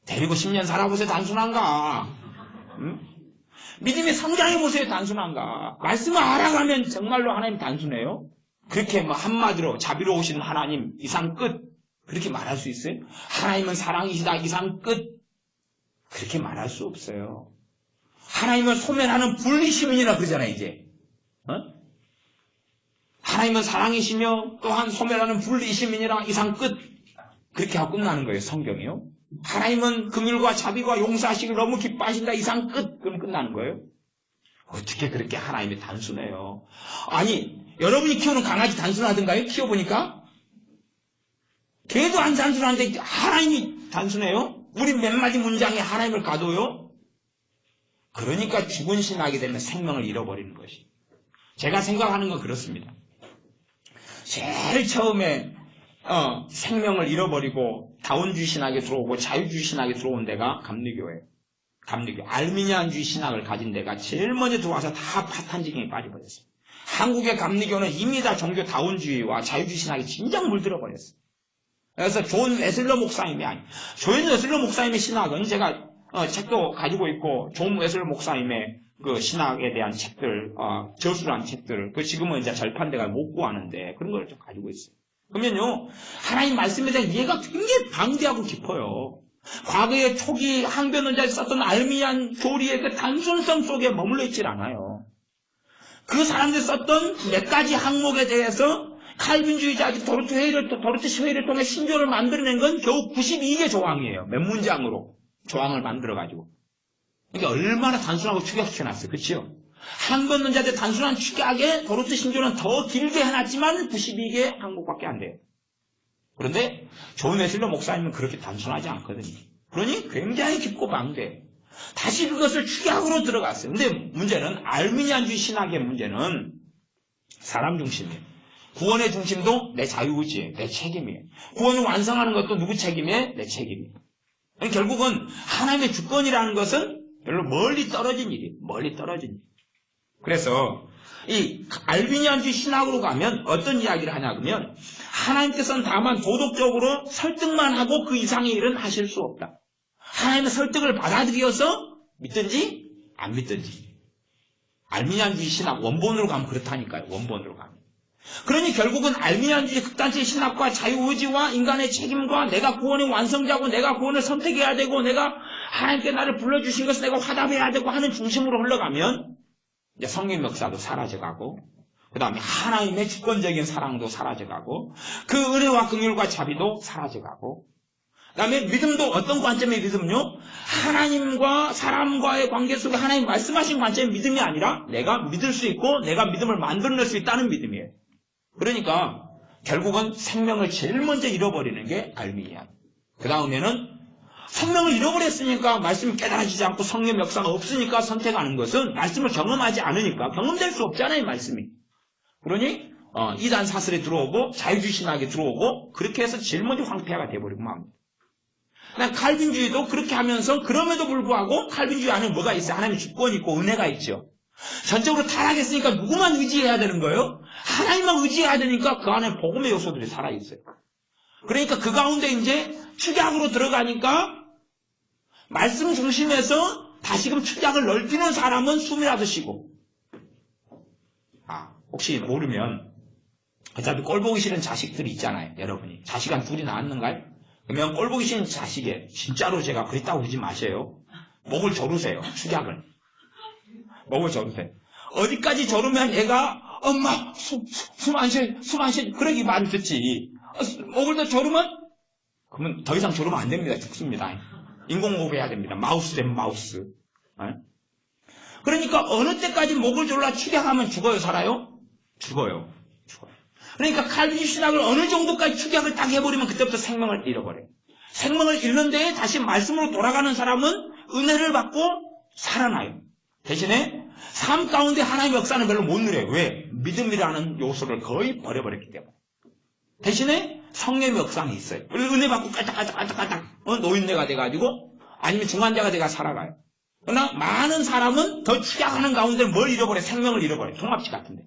데리고 10년 살아보세요, 단순한가? 믿음의 성장해보세요, 단순한가? 말씀을 알아가면 정말로 하나님 단순해요? 그렇게 한마디로 자비로우신 하나님 이상 끝 그렇게 말할 수 있어요? 하나님은 사랑이시다 이상 끝 그렇게 말할 수 없어요. 하나님은 소멸하는 분리시민이라 그러잖아요, 이제. 하나님은 사랑이시며 또한 소멸하는 분리시민이라 이상 끝 그렇게 하고 끝나는 거예요, 성경이요. 하나님은 긍휼과 자비와 용서하시기를 너무 기뻐하신다 이상 끝 그럼 끝나는 거예요. 어떻게 그렇게 하나님이 단순해요? 여러분이 키우는 강아지 단순하던가요? 키워보니까? 걔도 안 단순한데 하나님이 단순해요? 우리 몇 마디 문장에 하나님을 가둬요? 그러니까 죽은 신하게 되면 생명을 잃어버리는 것이. 제가 생각하는 건 그렇습니다. 제일 처음에 생명을 잃어버리고 다운주의 신학에 들어오고 자유주의 신학에 들어온 데가 감리교예요. 감리교. 알미니안주의 신학을 가진 데가 제일 먼저 들어와서 다 파탄지경에 빠져버렸어요. 한국의 감리교는 이미 다 종교 다운주의와 자유주의 신학에 진작 물들어 버렸어요. 그래서 존 웨슬러 목사님이 존 웨슬러 목사님의 신학은 제가 책도 가지고 있고 존 웨슬러 목사님의 그 신학에 대한 책들, 저술한 책들, 지금은 이제 절판돼가 못 구하는데 그런 걸 좀 가지고 있어요. 그러면요, 하나님 말씀에 대한 이해가 굉장히 방대하고 깊어요. 과거에 초기 항변론자에 썼던 알미니안 교리의 그 단순성 속에 머물러 있질 않아요. 그 사람들이 썼던 몇 가지 항목에 대해서 칼빈주의자들 도르트 회의를 통해 신조를 만들어낸 건 겨우 92개 조항이에요. 몇 문장으로 조항을 만들어가지고. 그러니까 얼마나 단순하고 축약시켜놨어요. 그렇죠? 항변론자들 단순한 축약에 도르트 신조는 더 길게 해놨지만 92개 항목밖에 안 돼요. 그런데 존 웨슬러 목사님은 그렇게 단순하지 않거든요. 그러니 굉장히 깊고 방대해요. 다시 그것을 축약으로 들어갔어요. 근데 문제는 알미니안주의 신학의 문제는 사람 중심이에요. 구원의 중심도 내 자유의지예요. 내 책임이에요. 구원을 완성하는 것도 누구 책임이에요? 내 책임이에요. 결국은 하나님의 주권이라는 것은 별로 멀리 떨어진 일이에요. 멀리 떨어진 일. 그래서 이 알비니안주의 신학으로 가면 어떤 이야기를 하냐 그러면 하나님께서는 다만 도덕적으로 설득만 하고 그 이상의 일은 하실 수 없다. 하나님의 설득을 받아들여서 믿든지 안 믿든지. 알미니안주의 신학 원본으로 가면 그렇다니까요. 원본으로 가면. 그러니 결국은 알미니안주의 극단적인 신학과 자유의지와 인간의 책임과 내가 구원의 완성자고 내가 구원을 선택해야 되고 내가 하나님께 나를 불러주신 것을 내가 화답해야 되고 하는 중심으로 흘러가면 이제 성경 역사도 사라져가고 그 다음에 하나님의 주권적인 사랑도 사라져가고 그 은혜와 긍휼과 자비도 사라져가고 그 다음에 믿음도 어떤 관점의 믿음요? 하나님과 사람과의 관계 속에 하나님 말씀하신 관점의 믿음이 아니라 내가 믿을 수 있고 내가 믿음을 만들어낼 수 있다는 믿음이에요. 그러니까 결국은 생명을 제일 먼저 잃어버리는 게 알미니안. 그 다음에는 생명을 잃어버렸으니까 말씀이 깨달아지지 않고 성령 역사가 없으니까 선택하는 것은 말씀을 경험하지 않으니까 경험될 수 없잖아요, 말씀이. 그러니 이단 사슬에 들어오고 자유주의 신학에 들어오고 그렇게 해서 제일 먼저 황폐화가 돼버리고 맙니다. 칼빈주의도 그렇게 하면서 그럼에도 불구하고 칼빈주의 안에 뭐가 있어요? 하나님의 주권이 있고 은혜가 있죠. 전적으로 타락했으니까 누구만 의지해야 되는 거예요? 하나님만 의지해야 되니까 그 안에 복음의 요소들이 살아있어요. 그러니까 그 가운데 이제 축약으로 들어가니까 말씀 중심에서 다시금 축약을 넓히는 사람은 숨이라도 쉬고. 혹시 모르면 어차피 꼴보기 싫은 자식들이 있잖아요. 여러분이. 자식 한 둘이 낳았는가요? 그러면 꼴보기 싫은 자식에 진짜로 제가 그랬다고 그러지 마세요. 목을 조르세요. 축약을. 목을 조르세요. 어디까지 조르면 얘가 엄마, 숨 안 쉬어, 숨 안 쉬어. 그러기 말을 듣지. 목을 더 조르면? 그러면 더 이상 조르면 안 됩니다. 죽습니다. 인공호흡 해야 됩니다. 마우스 되면 마우스. 그러니까 어느 때까지 목을 졸라 축약하면 죽어요, 살아요? 죽어요. 그러니까 칼빈주의 신학을 어느 정도까지 축약을 딱 해버리면 그때부터 생명을 잃어버려요. 생명을 잃는 데에 다시 말씀으로 돌아가는 사람은 은혜를 받고 살아나요. 대신에 삶 가운데 하나님의 역사는 별로 못 누려요. 왜? 믿음이라는 요소를 거의 버려버렸기 때문에. 대신에 성령의 역사는 있어요. 은혜 받고 깔딱깔딱 노인네가 돼가지고 아니면 중환자가 돼가 살아가요. 그러나 많은 사람은 더 축약하는 가운데 뭘 잃어버려? 생명을 잃어버려요. 통합식 같은데.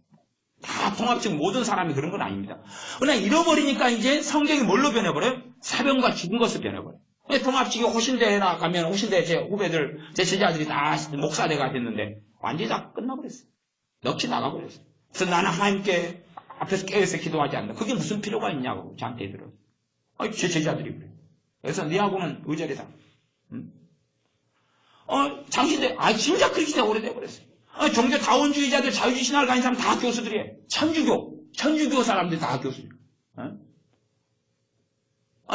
다 통합식 모든 사람이 그런 건 아닙니다. 그러나 잃어버리니까 이제 성경이 뭘로 변해버려요? 사병과 죽은 것을 변해버려요. 통합식이 호신대나 가면 호신대 제 후배들, 제 제자들이 다 목사대가 됐는데 완전히 다 끝나버렸어요. 넋이 나가버렸어요. 그래서 나는 하나님께 앞에서 깨어서 기도하지 않는다. 그게 무슨 필요가 있냐고 저한테 애들은. 제 제자들이 그래요. 그래서 네하고는 의절이다. 장신대, 진짜 그렇게 오래돼 버렸어요. 종교 다원주의자들, 자유주의 신학을 가진 사람 다 교수들이에요. 천주교 사람들 다 교수들.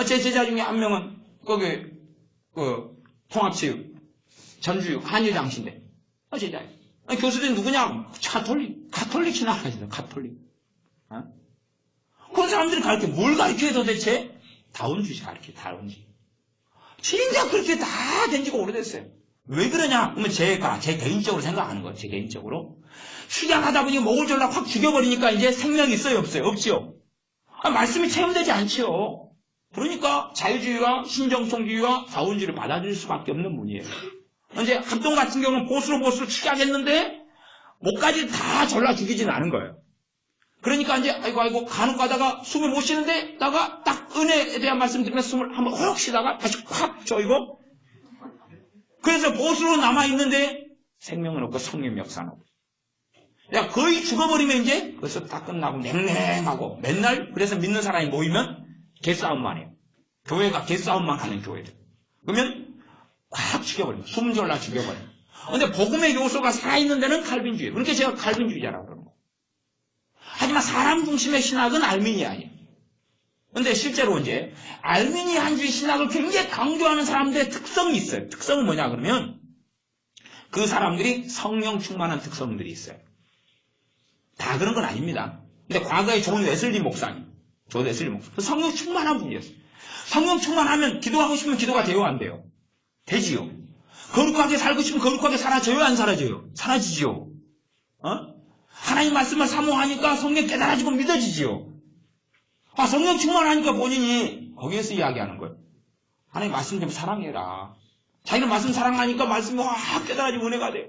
제 제자 중에 한 명은 거기 통합체육, 전주육, 한유 장신대. 제자예요. 교수들이 누구냐? 가톨릭 신학을 가지고 가톨릭. 그런 사람들이 가르쳐 뭘 가르쳐요 도대체? 다원주의 가르쳐요. 다원주의. 진짜 그렇게 다 된 지가 오래됐어요. 왜 그러냐? 그러면 제가 제 개인적으로 생각하는 거예요. 제 개인적으로. 축약하다 보니 목을 졸라 확 죽여버리니까 이제 생명이 있어요? 없어요? 없지요? 말씀이 체험되지 않지요. 그러니까 자유주의와 신정통주의와 다원주의를 받아들일 수밖에 없는 분이에요. 이제 합동 같은 경우는 보수로 축약했는데 목까지 다 졸라 죽이지는 않은 거예요. 그러니까 이제 아이고 간혹 가다가 숨을 못 쉬는데 다가 딱 은혜에 대한 말씀 들으면 숨을 한번 허럭 쉬다가 다시 확 조이고 그래서 보수로 남아있는데 생명은 없고 성령의 역사는 없고 거의 죽어버리면 이제 그래서 다 끝나고 냉랭하고 맨날 그래서 믿는 사람이 모이면 개싸움만 해요. 교회가 개싸움만 하는 교회들. 그러면 확 죽여버려요. 숨 졸라 죽여버려요. 근데 복음의 요소가 살아있는 데는 칼빈주의. 그러니까 제가 칼빈주의자라고 그러는 거예요. 하지만 사람 중심의 신학은 알미니안이에요. 근데 실제로 이제 알미니안주의 신학을 굉장히 강조하는 사람들의 특성이 있어요. 특성은 뭐냐 그러면 그 사람들이 성령 충만한 특성들이 있어요. 다 그런 건 아닙니다. 근데 과거에 존 웨슬리 목사님, 성령 충만한 분이었어요. 성령 충만하면 기도하고 싶으면 기도가 돼요, 안 돼요? 되지요. 거룩하게 살고 싶으면 거룩하게 사라져요, 안 사라져요? 사라지지요. 하나님 말씀을 사모하니까 성령 깨달아지고 믿어지지요. 성령 충만하니까 본인이 거기에서 이야기하는 거예요. 하나님 말씀 좀 사랑해라. 자기는 말씀 사랑하니까 말씀이 확 깨달아지고 은혜가 돼요.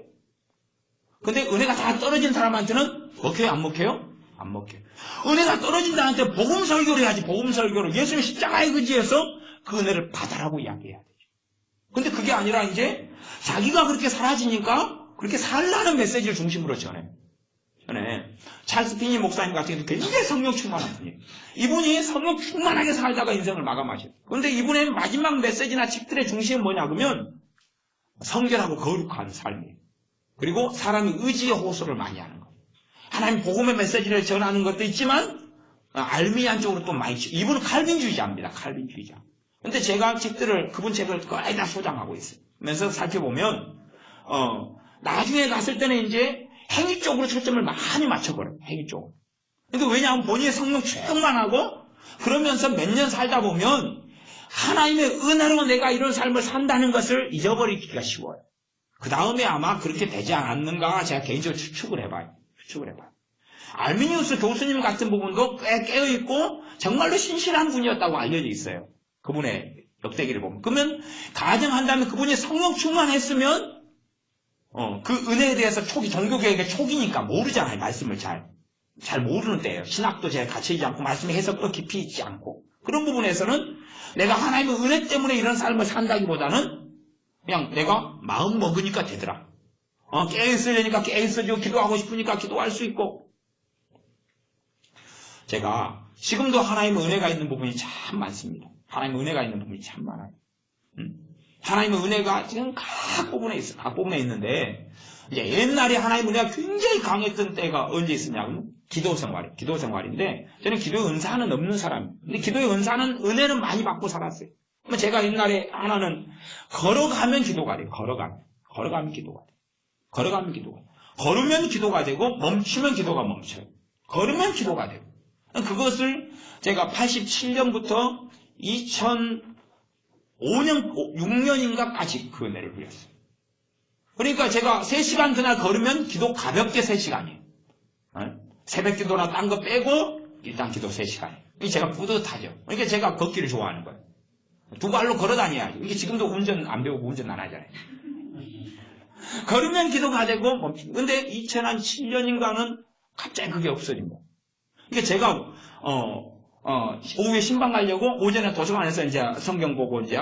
근데 은혜가 다 떨어진 사람한테는 먹혀요, 안 먹혀요? 안 먹혀요. 은혜가 떨어진 사람한테 복음 설교를 해야지, 복음 설교를. 예수님 십자가의 의지에서 그 은혜를 받아라고 이야기해야 되죠. 근데 그게 아니라 이제 자기가 그렇게 사라지니까 그렇게 살라는 메시지를 중심으로 전해요. 찰스 피니 목사님 같은 경우는 굉장히 성령 충만한 분이에요. 이분이 성령 충만하게 살다가 인생을 마감하셨어요. 그런데 이분의 마지막 메시지나 책들의 중심은 뭐냐 그러면 성결하고 거룩한 삶이에요. 그리고 사람이 의지의 호소를 많이 하는 거예요. 하나님 복음의 메시지를 전하는 것도 있지만 알미안 쪽으로 또 많이 치고 이분은 칼빈주의자입니다. 칼빈주의자. 그런데 제가 책들을 그분 책을 거의 다 소장하고 있어요. 그래서 살펴보면 나중에 갔을 때는 이제 행위 쪽으로 초점을 많이 맞춰버려요. 행위 쪽으로. 근데 왜냐하면 본인의 성령 충만하고 그러면서 몇 년 살다 보면 하나님의 은혜로 내가 이런 삶을 산다는 것을 잊어버리기가 쉬워요. 그 다음에 아마 그렇게 되지 않았는가 제가 개인적으로 추측을 해봐요. 알미니우스 교수님 같은 부분도 꽤 깨어있고 정말로 신실한 분이었다고 알려져 있어요. 그분의 역대기를 보면. 그러면 가정한다면 그분이 성령 충만했으면 그 은혜에 대해서 종교개혁의 초기니까 모르잖아요. 말씀을 잘 모르는 때예요. 신학도 잘 갖춰지지 않고 말씀의 해석도 깊이 있지 않고 그런 부분에서는 내가 하나님의 은혜 때문에 이런 삶을 산다기보다는 그냥 내가 마음 먹으니까 되더라. 깨어있으려니까 깨어있어지고 기도하고 싶으니까 기도할 수 있고 제가 지금도 하나님의 은혜가 있는 부분이 참 많습니다. 하나님의 은혜가 있는 부분이 참 많아요. 하나님의 은혜가 지금 각 부분에 있어요. 각 부분에 있는데, 이제 옛날에 하나님의 은혜가 굉장히 강했던 때가 언제 있었냐면, 기도 생활인데, 저는 기도의 은사는 없는 사람이에요. 근데 기도의 은사는, 은혜는 많이 받고 살았어요. 제가 옛날에 하나는, 걸어가면 기도가 돼요. 걸어가면 기도가 돼요. 걸으면 기도가 되고, 멈추면 기도가 멈춰요. 걸으면 기도가 돼요. 그것을 제가 87년부터 2005년, 6년인가까지 그 은혜를 누렸어요. 그러니까 제가 3시간 그날 걸으면 기도 가볍게 3시간이에요. 새벽 기도나 딴 거 빼고 일단 기도 3시간이에요. 제가 뿌듯하죠. 그러니까 제가 걷기를 좋아하는 거예요. 2발로 걸어 다녀야죠. 이게 지금도 운전 안 배우고 운전 안 하잖아요. 걸으면 기도가 되고 멈추고. 근데 2007년인가는 갑자기 그게 없어진 거예요. 그러니까 제가 오후에 신방 가려고 오전에 도서관에서 이제 성경 보고 이제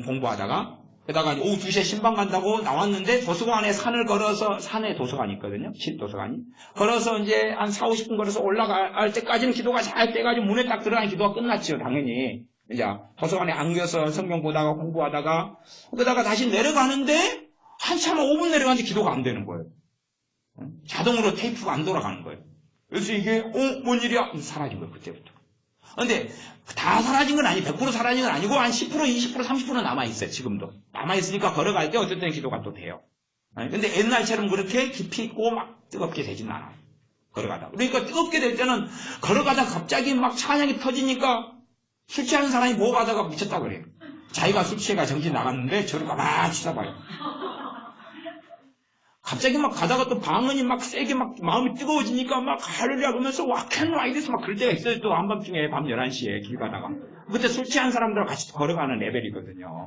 공부하다가 게다가 오후 2시에 신방 간다고 나왔는데 도서관에 산을 걸어서 산에 도서관이 있거든요. 도서관이. 걸어서 이제 한 4, 50분 걸어서 올라갈 때까지는 기도가 잘 돼가지고 문에 딱 들어가는 기도가 끝났죠. 당연히. 이제 도서관에 안겨서 성경 보다가 공부하다가 그러다가 다시 내려가는데 한참 5분 내려가는데 기도가 안 되는 거예요. 자동으로 테이프가 안 돌아가는 거예요. 그래서 이게 뭔 일이야? 사라진 거예요. 그때부터. 근데 다 사라진 건 아니고 100% 사라진 건 아니고 한 10%, 20%, 30%는 남아있어요. 지금도. 남아있으니까 걸어갈 때 어쨌든 기도가 또 돼요. 근데 옛날처럼 그렇게 깊이 있고 막 뜨겁게 되진 않아요. 걸어가다. 그러니까 뜨겁게 될 때는 걸어가다 갑자기 막 찬양이 터지니까 술 취하는 사람이 뭐 가다가 미쳤다 그래요. 자기가 술 취해가 정신 나갔는데 저를 막 쳐다봐요. 갑자기 막 가다가 또 방언이 막 세게 막 마음이 뜨거워지니까 막 할렐루야 그러면서 와캔와이데스 막 그럴 때가 있어요. 또 한밤중에 밤 11시에 길 가다가. 그때 술 취한 사람들과 같이 걸어가는 레벨이거든요.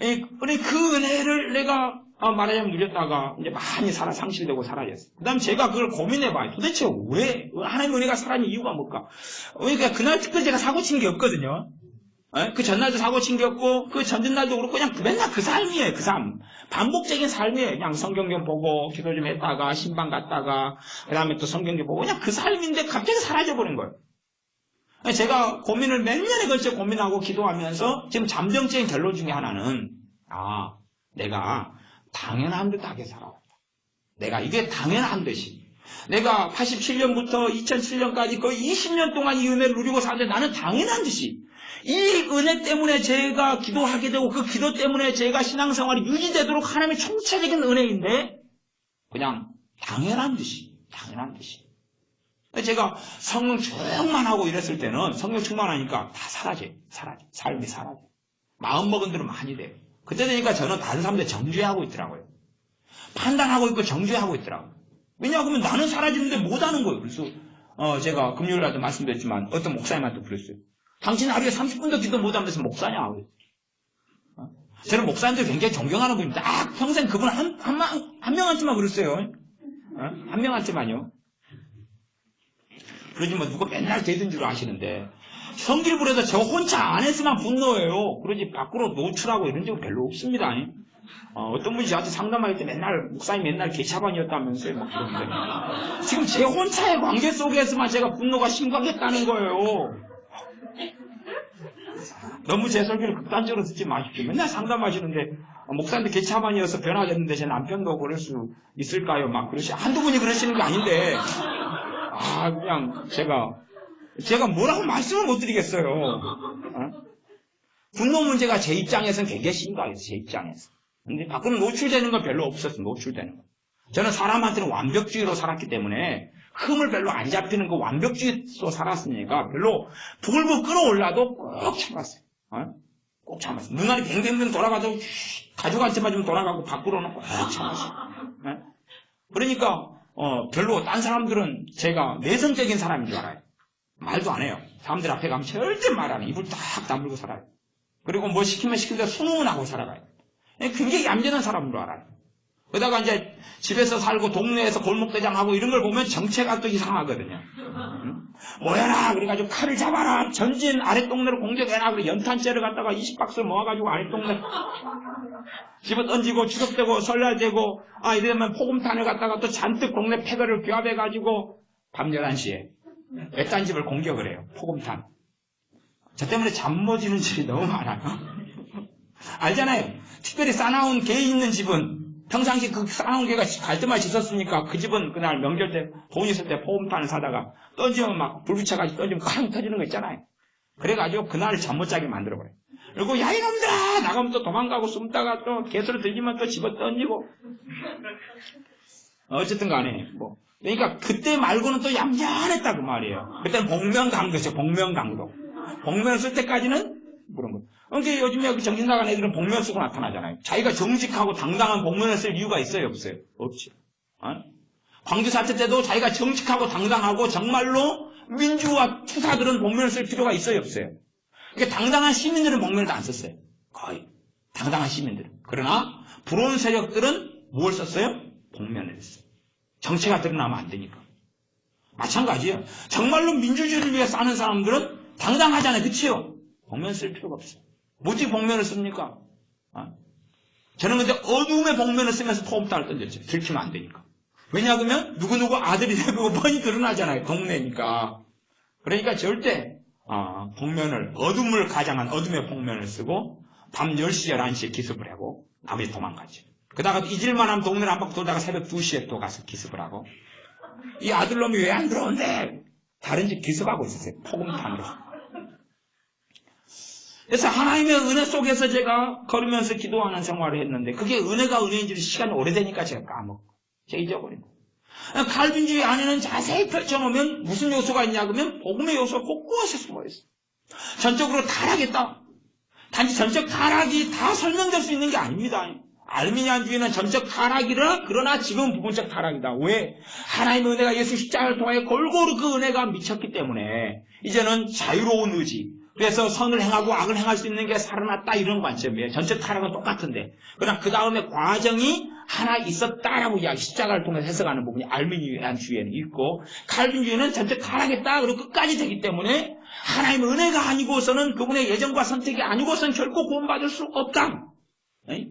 그 은혜를 내가 말하자면 누렸다가 이제 많이 상실되고 사라졌어요. 그 다음 제가 그걸 고민해봐요. 도대체 왜 하나님의 은혜가 사라진 이유가 뭘까? 그러니까 그날 특별히 제가 사고 친 게 없거든요. 그 전날도 사고 친 게 없고 그 전전날도 그렇고 그냥 맨날 그 삶이에요. 그 삶. 반복적인 삶이에요. 그냥 성경 좀 보고 기도 좀 했다가 신방 갔다가 그 다음에 또 성경 좀 보고 그냥 그 삶인데 갑자기 사라져버린 거예요. 제가 고민을 몇 년에 걸쳐 고민하고 기도하면서 지금 잠정적인 결론 중에 하나는 내가 당연한 듯하게 살아왔다. 내가 이게 당연한 듯이. 내가 87년부터 2007년까지 거의 20년 동안 이 은혜를 누리고 사는데 나는 당연한 듯이 이 은혜 때문에 제가 기도하게 되고 그 기도 때문에 제가 신앙생활이 유지되도록 하나님의 총체적인 은혜인데 그냥 당연한 듯이 제가 성령 충만하고 이랬을 때는 성령 충만하니까 다 사라져요. 삶이 사라져요. 마음먹은 대로 많이 돼요. 그때 되니까 저는 다른 사람들 정죄하고 있더라고요. 판단하고 있고 정죄하고 있더라고요. 왜냐하면 나는 사라지는데 못하는 거예요. 그래서 제가 금요일날도 말씀드렸지만 어떤 목사님한테 그랬어요. 당신 하루에 30분도 기도 못하면서 목사냐? 저는 목사님들 굉장히 존경하는 분입니다. 평생 그분 한 명한테만 그랬어요. 한 명한테만요. 그러지 뭐 누가 맨날 되던 줄 아시는데 성길불에서 저 혼자 안에서만 분노해요. 그러지 밖으로 노출하고 이런 적은 별로 없습니다. 어떤 분이 저한테 상담할 때 맨날 목사님 맨날 개차반이었다면서요. 막 그러는데 지금 제 혼자의 관계 속에서만 제가 분노가 심각했다는 거예요. 너무 제 설교를 극단적으로 듣지 마십시오. 맨날 상담하시는데 목사님도 개차반이어서 변화됐는데 제 남편도 그럴 수 있을까요? 막 한두 분이 그러시는 게 아닌데 그냥 제가 뭐라고 말씀을 못 드리겠어요. 분노 문제가 제 입장에서는 굉장히 심각해요. 제 입장에서. 근데 밖으로 노출되는 건 별로 없었어요. 노출되는 거. 저는 사람한테는 완벽주의로 살았기 때문에 흠을 별로 안 잡히는 그 완벽주의로 살았으니까 별로 불고 끌어올라도 꼭 참았어요. 꼭 참았어요. 눈알이 뱅뱅뱅 돌아가도 가족한테만 좀 돌아가고 밖으로는 꼭 참았어요. 그러니까 별로 딴 사람들은 제가 내성적인 사람인 줄 알아요. 말도 안 해요. 사람들 앞에 가면 절대 말 안 해요. 입을 딱 다물고 살아요. 그리고 뭐 시키면 시키는데 순응은 하고 살아가요. 굉장히 얌전한 사람인 줄 알아요. 그러다가 이제 집에서 살고 동네에서 골목대장하고 이런 걸 보면 정체가 또 이상하거든요. 뭐해라 그래가지고 칼을 잡아라 전진 아랫동네로 공격해라 그래 연탄재를 갖다가 20박스를 모아가지고 아랫동네 집어 던지고 추적되고 설날되고 이러면 포금탄을 갖다가 또 잔뜩 동네 패거를 규합해가지고 밤 11시에 외딴 집을 공격을 해요. 포금탄. 저 때문에 잠 못 이루는 집이 너무 많아요. 알잖아요. 특별히 싸나운 개 있는 집은 평상시 그 쌓아놓은 개가 갈 때마다 짖었으니까 그 집은 그날 명절 때 돈 있을 때 포음탄을 사다가 던지면 막 불 붙여가지고 던지면 쾅 터지는 거 있잖아요. 그래가지고 그날 잠 못 자게 만들어버려요. 그리고 야 이놈들아 나가면 또 도망가고 숨다가 또 개수로 들리면 또 집어 던지고 어쨌든 간에 뭐 그러니까 그때 말고는 또 얌전했다 그 말이에요. 그때는 복면강도죠. 복면강도. 복면 쓸 때까지는 그런 거. 그러니까 요즘에 정신 나간 애들은 복면 쓰고 나타나잖아요. 자기가 정직하고 당당한 복면을 쓸 이유가 있어요 없어요? 없지. 광주 사태 때도 자기가 정직하고 당당하고 정말로 민주화 투사들은 복면을 쓸 필요가 있어요 없어요? 그러니까 당당한 시민들은 복면을 안 썼어요. 거의. 당당한 시민들은. 그러나 불온 세력들은 뭘 썼어요? 복면을 했어요. 정체가 드러나면 안 되니까. 마찬가지예요. 정말로 민주주의를 위해 싸는 사람들은 당당하잖아요. 그치요? 복면 쓸 필요가 없어요. 뭐지 복면을 씁니까? 저는 근데 어두움의 복면을 쓰면서 포음탄을 던졌죠. 들키면 안 되니까. 왜냐하면 누구누구 아들이 되고 뻔히 드러나잖아요. 동네니까. 그러니까 절대 복면을 어둠을 가장한 어둠의 복면을 쓰고 밤 10시, 11시에 기습을 하고 아버지 도망가죠. 그다가 잊을만 하면 동네를 한 바퀴 돌다가 새벽 2시에 또 가서 기습을 하고 이 아들놈이 왜 안 들어온대? 다른 집 기습하고 있었어요. 포금탄으로. 그래서 하나님의 은혜 속에서 제가 걸으면서 기도하는 생활을 했는데 그게 은혜가 은혜인지 시간이 오래되니까 제가 까먹고 제가 잊어버립니다. 칼빈주의 안에는 자세히 펼쳐놓으면 무슨 요소가 있냐 그러면 복음의 요소가 곳곳에 숨어있어요. 전적으로 타락했다. 단지 전적 타락이 다 설명될 수 있는 게 아닙니다. 알미니안주의는 전적 타락이라 그러나 지금은 부분적 타락이다. 왜? 하나님의 은혜가 예수 십자가를 통해 골고루 그 은혜가 미쳤기 때문에 이제는 자유로운 의지 그래서 선을 행하고 악을 행할 수 있는 게 살아났다 이런 관점이에요. 전적 타락은 똑같은데 그러나 그 다음에 과정이 하나 있었다라고 이야기 십자가를 통해서 해석하는 부분이 알미니안주의에는 있고 칼빈주의는 전적 타락했다 그리고 끝까지 되기 때문에 하나님의 은혜가 아니고서는 그분의 예정과 선택이 아니고서는 결코 구원받을 수 없다.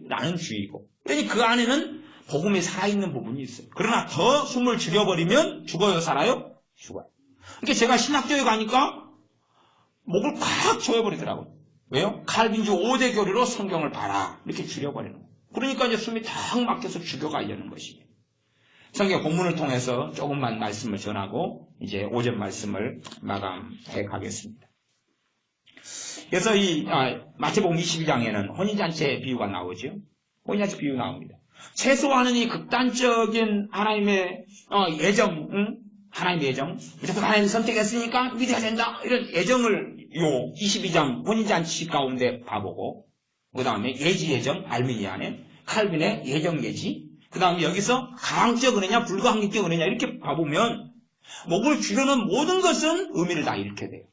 라는 주의고. 그러니 그 안에는 복음이 살아있는 부분이 있어요. 그러나 더 숨을 죽여버리면 죽어요, 살아요? 죽어요. 그러니까 제가 신학교에 가니까 목을 콱 조여버리더라고요. 왜요? 칼빈주 5대 교리로 성경을 봐라. 이렇게 죽여버리는 거예요. 그러니까 이제 숨이 탁 막혀서 죽여가려는 것이에요. 성경 본문을 통해서 조금만 말씀을 전하고 이제 오전 말씀을 마감해 가겠습니다. 그래서 이 마태복음 22장에는 혼인잔치 비유가 나오죠. 혼인잔치 비유 나옵니다. 최소화는 이 극단적인 하나님의 예정, 하나님의 예정, 무조건 하나님이 선택했으니까 믿어야 된다 이런 예정을 요 22장 혼인잔치 가운데 봐보고 그 다음에 예지 예정 알미니안의 칼빈의 예정 예지 그 다음에 여기서 가항적 은혜냐 불가항적 은혜냐 이렇게 봐보면 목을 줄여놓은 모든 것은 의미를 다 잃게 돼요.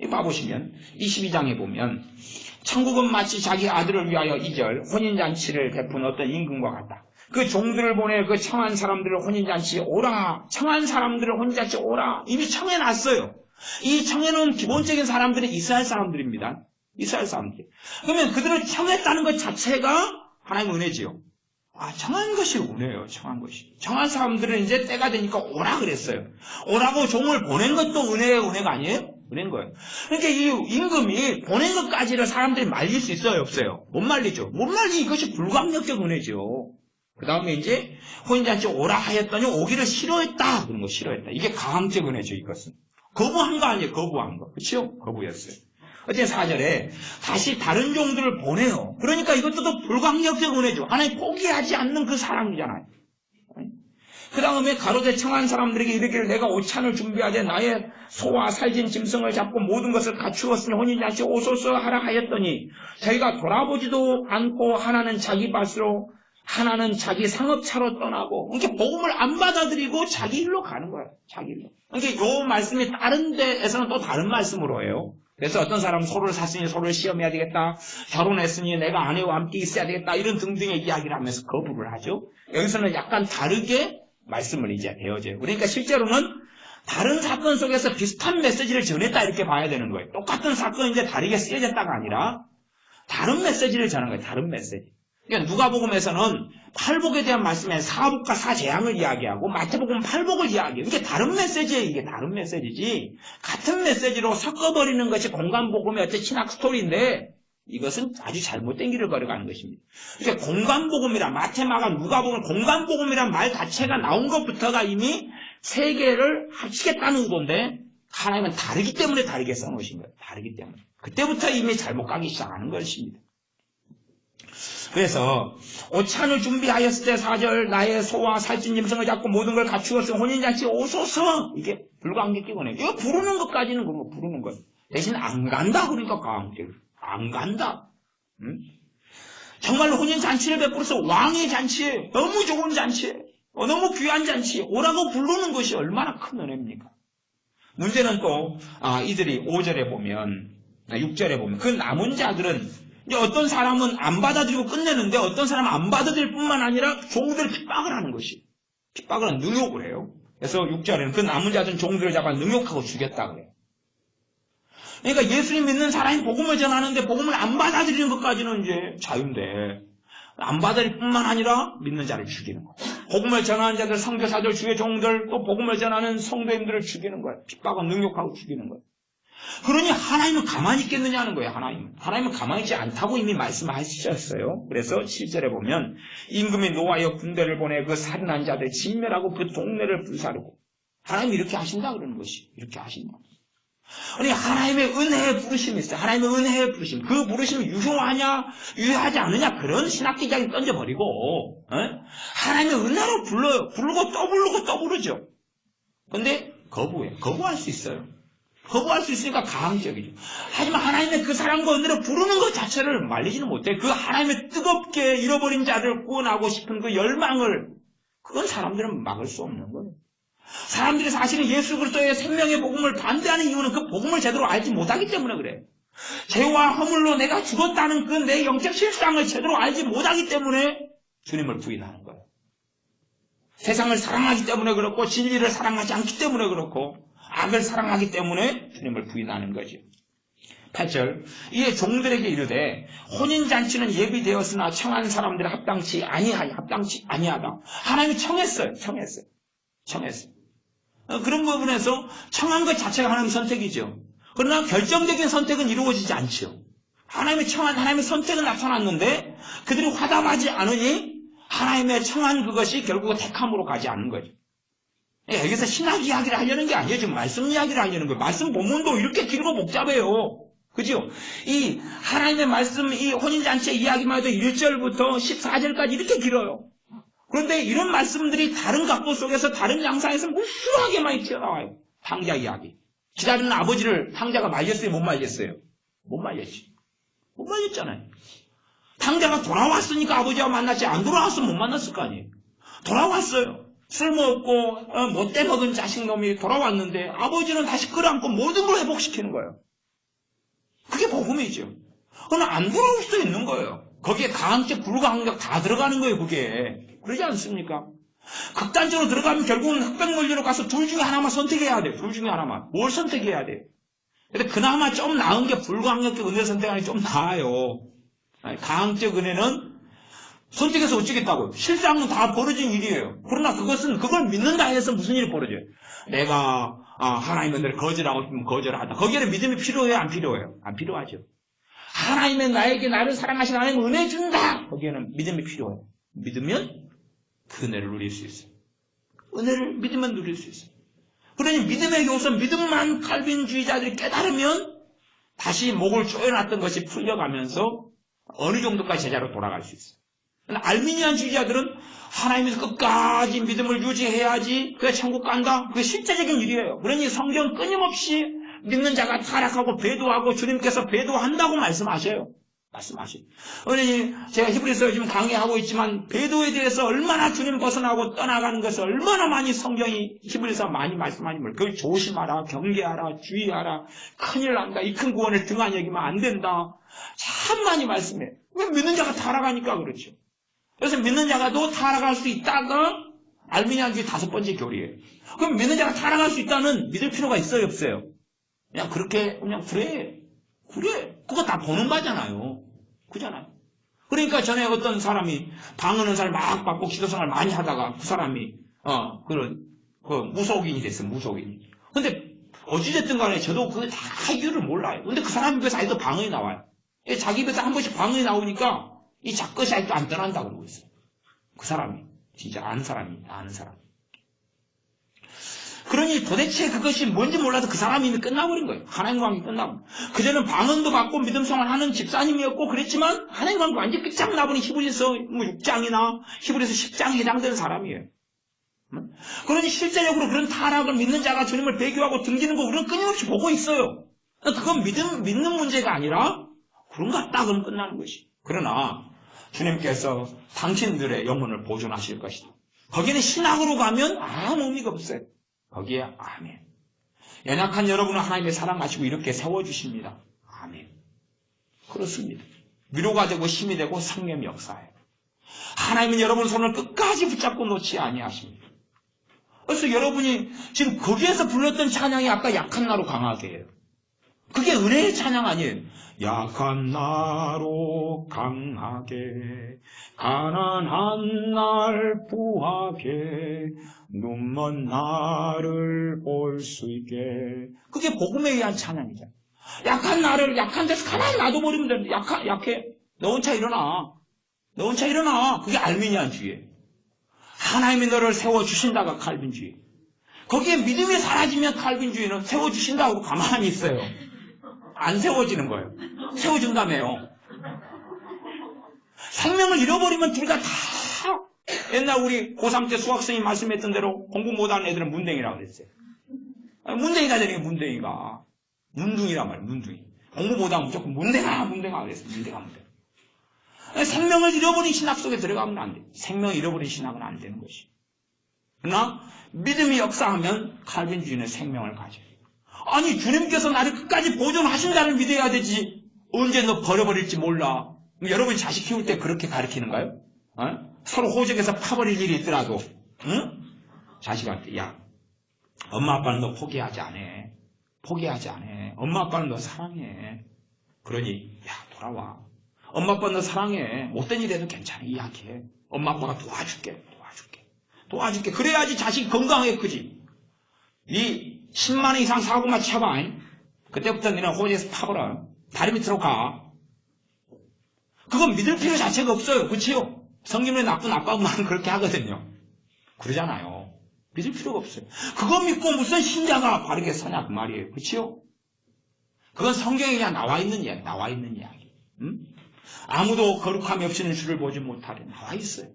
봐보시면 22장에 보면 천국은 마치 자기 아들을 위하여 2절 혼인잔치를 베푼 어떤 임금과 같다. 그 종들을 보내 그 청한 사람들을 혼인잔치에 오라. 청한 사람들을 혼인잔치에 오라. 이미 청해놨어요. 이 청해놓은 기본적인 사람들은 이스라엘 사람들입니다. 이스라엘 사람들. 그러면 그들을 청했다는 것 자체가 하나님의 은혜지요. 청한 것이 은혜예요. 청한 것이. 청한 사람들은 이제 때가 되니까 오라 그랬어요. 오라고 종을 보낸 것도 은혜예요. 은혜가 아니에요? 은혜인 거예요. 그러니까 이 임금이 보낸 것까지를 사람들이 말릴 수 있어요? 없어요? 못 말리죠. 못 말리 이것이 불가항력적 은혜죠. 그 다음에 이제 혼인잔치 오라 하였더니 오기를 싫어했다. 그런 거 싫어했다. 이게 가항적 은혜죠. 이것은. 거부한 거 아니에요. 거부한 거. 그렇죠? 거부였어요. 어제 4절에 다시 다른 종들을 보내요. 그러니까 이것도 또 불가항력적 은혜죠. 하나님 포기하지 않는 그 사랑이잖아요. 그 다음에 가로되 청한 사람들에게 이르기를 내가 오찬을 준비하되 나의 소와 살진 짐승을 잡고 모든 것을 갖추었으니 혼인잔치 오소서 하라 하였더니 저희가 돌아보지도 않고 하나는 자기 밭으로 하나는 자기 상업차로 떠나고 그러니까 복음을 안 받아들이고 자기 일로 가는 거예요. 자기 일로. 그러니까 이 말씀이 다른 데에서는 또 다른 말씀으로 해요. 그래서 어떤 사람은 소를 샀으니 소를 시험해야 되겠다. 결혼했으니 내가 아내와 함께 있어야 되겠다. 이런 등등의 이야기를 하면서 거부를 하죠. 여기서는 약간 다르게 말씀을 이제 배워줘요. 그러니까 실제로는 다른 사건 속에서 비슷한 메시지를 전했다 이렇게 봐야 되는 거예요. 똑같은 사건인데 다르게 쓰여졌다가 아니라 다른 메시지를 전한 거예요. 다른 메시지. 그러니까 누가복음에서는 팔복에 대한 말씀에 사복과 사재앙을 이야기하고 마태복음은 팔복을 이야기해요. 이게 다른 메시지예요. 이게 다른 메시지지. 같은 메시지로 섞어버리는 것이 공간복음의 어떤 신학 스토리인데 이것은 아주 잘못된 길을 걸어가는 것입니다. 그러니까 공간복음이라 마태마가 누가복음 공간복음이란 말 자체가 나온 것부터가 이미 세계를 합치겠다는 의도인데 하나님은 다르기 때문에 다르게 써놓으신 거예요. 다르기 때문에. 그때부터 이미 잘못 가기 시작하는 것입니다. 그래서 오찬을 준비하였을 때 4절 나의 소와 살찐 짐승을 잡고 모든 걸 갖추었으면 혼인잔치 오소서 이게 불가항력 끼고네. 이거 부르는 것까지는 그거 부르는 거예요. 대신 안 간다 그러니까 가항력. 안 간다. 응? 정말로 혼인잔치를 베풀어서 왕의 잔치에 너무 좋은 잔치에 너무 귀한 잔치에 오라고 부르는 것이 얼마나 큰 은혜입니까? 문제는 또 이들이 5절에 보면 6절에 보면 그 남은 자들은 이제 어떤 사람은 안 받아들이고 끝내는데 어떤 사람은 안 받아들일 뿐만 아니라 종들을 핍박을 하는 것이 핍박을 하는 능욕을 해요. 그래서 6절에는 그 남은 자들은 종들을 잡아 능욕하고 죽였다 그래요. 그러니까 예수님 믿는 사람이 복음을 전하는데 복음을 안 받아들이는 것까지는 이제 자유인데 안 받아들일 뿐만 아니라 믿는 자를 죽이는 거예요. 복음을 전하는 자들, 선교사들, 주의 종들, 또 복음을 전하는 성도님들을 죽이는 거예요. 핍박하고 능욕하고 죽이는 거예요. 그러니 하나님은 가만히 있겠느냐 하는 거예요. 하나님은 가만히 있지 않다고 이미 말씀하셨어요. 그래서 7절에 보면 임금이 노하여 군대를 보내 그 살인한 자들 진멸하고 그 동네를 불사르고 하나님이 이렇게 하신다 그러는 것이 이렇게 하신다. 아니 하나님의 은혜의 부르심이 있어요. 하나님의 은혜의 부르심. 그 부르심이 유효하지 않느냐 그런 신학기장이 던져버리고 하나님의 은혜로 불러요. 부르고 또 부르고 또 부르죠. 근데 거부할 수 있어요. 거부할 수 있으니까 가항적이죠. 하지만 하나님의 그 사랑과 은혜로 부르는 것 자체를 말리지는 못해. 그 하나님의 뜨겁게 잃어버린 자들을 구원하고 싶은 그 열망을 그건 사람들은 막을 수 없는 거예요. 사람들이 사실은 예수 그리스도의 생명의 복음을 반대하는 이유는 그 복음을 제대로 알지 못하기 때문에 그래요. 죄와 허물로 내가 죽었다는 그 내 영적 실상을 제대로 알지 못하기 때문에 주님을 부인하는 거예요. 세상을 사랑하기 때문에 그렇고 진리를 사랑하지 않기 때문에 그렇고 악을 사랑하기 때문에 주님을 부인하는 거죠. 8절 이에 종들에게 이르되 혼인잔치는 예비되었으나 청한 사람들은 합당치 아니하다. 하나님이 청했어요. 그런 부분에서 청한 것 자체가 하나님의 선택이죠. 그러나 결정적인 선택은 이루어지지 않죠. 하나님의 청한 하나님의 선택은 나타났는데 그들이 화답하지 않으니 하나님의 청한 그것이 결국은 택함으로 가지 않는 거죠. 여기서 신학 이야기를 하려는 게 아니에요. 지금 말씀 이야기를 하려는 거예요. 말씀 본문도 이렇게 길고 복잡해요. 그죠? 이 하나님의 말씀, 이 혼인잔치의 이야기만 해도 1절부터 14절까지 이렇게 길어요. 그런데 이런 말씀들이 다른 각도 속에서 다른 양상에서 무수하게 많이 튀어나와요. 탕자 이야기. 기다리는 아버지를 탕자가 말렸어요? 못 말렸어요? 못 말렸지. 못 말렸잖아요. 탕자가 돌아왔으니까 아버지와 만났지 안 돌아왔으면 못 만났을 거 아니에요. 돌아왔어요. 술 먹고 못돼 먹은 자식놈이 돌아왔는데 아버지는 다시 끌어안고 모든 걸 회복시키는 거예요. 그게 복음이죠. 그러나 안 돌아올 수도 있는 거예요. 거기에 가항적, 불가항적 다 들어가는 거예요. 그게. 그러지 않습니까? 극단적으로 들어가면 결국은 흑백물리로 가서 둘 중에 하나만 선택해야 돼요. 둘 중에 하나만. 뭘 선택해야 돼요? 근데 그나마 좀 나은 게 불가항적 은혜 선택하는 게 좀 나아요. 가항적 은혜는 선택해서 어쩌겠다고요. 실상은 다 벌어진 일이에요. 그러나 그걸 믿는다 해서 무슨 일이 벌어져요? 내가 하나님의 은혜를 거절하고 싶으면 거절하다. 거기에는 믿음이 필요해요? 안 필요해요? 안 필요하죠. 하나님의 나를 사랑하신 하나님 은혜 준다. 거기에는 믿음이 필요해요. 믿으면 그 은혜를 누릴 수 있어요. 은혜를 믿으면 누릴 수 있어요. 그러니 믿음의 요소, 믿음만 칼빈주의자들이 깨달으면 다시 목을 조여놨던 것이 풀려가면서 어느 정도까지 제자로 돌아갈 수 있어요. 알미니안 주의자들은 하나님에서 끝까지 믿음을 유지해야지 그게 천국 간다. 그게 실제적인 일이에요. 그러니 성경 끊임없이 믿는 자가 타락하고 배도하고 주님께서 배도한다고 말씀하셔요. 그러니 제가 히브리서 요즘 강의하고 있지만 배도에 대해서 얼마나 주님 벗어나고 떠나가는 것을 얼마나 많이 성경이 히브리서 많이 말씀하니 그걸 조심하라, 경계하라, 주의하라, 큰일 난다, 이 큰 구원을 등한히 여기면 안 된다. 참 많이 말씀해. 왜 믿는 자가 타락하니까 그렇죠. 그래서 믿는 자가 또 타락할 수 있다가 알미니안주의 5번째 교리예요. 그럼 믿는 자가 타락할 수 있다는 믿을 필요가 있어요, 없어요? 그냥 그래. 그거 다 보는 바잖아요. 그잖아요. 그러니까 전에 어떤 사람이 방언은 잘 막 받고 기도생활 많이 하다가 그 사람이 무속인이 됐어요. 무속인이. 근데 어찌됐든 간에 저도 그게 다 이유를 몰라요. 근데 그 사람이 그 사이에서 방언이 나와요. 자기 입에서 한 번씩 방언이 나오니까 이 작것이 아직도 안 떠난다 그러고 있어요. 그 사람이. 진짜 아는 사람입니다. 아는 사람. 그러니 도대체 그것이 뭔지 몰라도 그 사람이 이미 끝나버린 거예요. 하나님과 관계 끝나버린 거예요. 그전에는 방언도 받고 믿음생활 하는 집사님이었고 그랬지만 하나님과 관계 완전히 끝장나버린 히브리서 6장이나 히브리서 10장에 해당되는 사람이에요. 그러니 실제적으로 그런 타락을 믿는 자가 주님을 배교하고 등지는 거 우리는 끊임없이 보고 있어요. 그건 믿는 문제가 아니라 그런가 딱 그럼 끝나는 것이. 그러나 주님께서 당신들의 영혼을 보존하실 것이다. 거기는 신학으로 가면 아무 의미가 없어요. 거기에 아멘. 연약한 여러분을 하나님의 사랑하시고 이렇게 세워주십니다. 아멘. 그렇습니다. 위로가 되고 힘이 되고 성령의 역사예요. 하나님은 여러분 손을 끝까지 붙잡고 놓지 아니하십니다. 그래서 여러분이 지금 거기에서 불렀던 찬양이 아까 약한 나로 강하게 해요. 그게 은혜의 찬양 아니에요. 약한 나로 강하게 가난한 날 부하게 눈먼 나를 볼 수 있게. 그게 복음에 의한 찬양이잖아. 약한 나를 약한 데서 가만히 놔둬버리면 돼. 약해. 너 혼자 일어나. 너 혼자 일어나. 그게 알미니안주의예요. 하나님이 너를 세워주신다가 칼빈주의. 거기에 믿음이 사라지면 칼빈주의는 세워주신다고 가만히 있어요. 안 세워지는 거예요. 세워준다며요. 생명을 잃어버리면 둘 다 옛날 우리 고3 때 수학생이 말씀했던 대로 공부 못하는 애들은 문댕이라고 그랬어요. 문댕이가 되는 게 문댕이가. 문둥이란 말이에요. 문둥이. 공부 못하면 무조건 문댕아 그랬어요. 문댕아. 생명을 잃어버린 신학 속에 들어가면 안 돼요. 생명을 잃어버린 신학은 안 되는 것이. 그러나 믿음이 역사하면 칼빈주의는 생명을 가져요. 아니 주님께서 나를 끝까지 보존하신다를 믿어야 되지. 언제 너 버려버릴지 몰라. 여러분이 자식 키울 때 그렇게 가르치는가요? 서로 호적에서 파버릴 일이 있더라도 응? 자식한테 야 엄마 아빠는 너 포기하지 않아. 포기하지 않아. 엄마 아빠는 너 사랑해. 그러니 야 돌아와. 엄마 아빠 너 사랑해. 못된 일 해도 괜찮아. 이야기해. 엄마 아빠가 도와줄게. 그래야지 자식이 건강하게 크지. 이 10만 원 이상 사고만 쳐봐. 그때부터 너는 호적에서 파버려. 다리 밑으로 가. 그건 믿을 필요 자체가 없어요. 그치요? 성경에 나쁜 아빠만 그렇게 하거든요. 그러잖아요. 믿을 필요가 없어요. 그거 믿고 무슨 신자가 바르게 서냐 그 말이에요. 그치요? 그건 성경에 그냥 나와 있는 이야기. 응? 아무도 거룩함이 없이는 주를 보지 못하려 나와 있어요.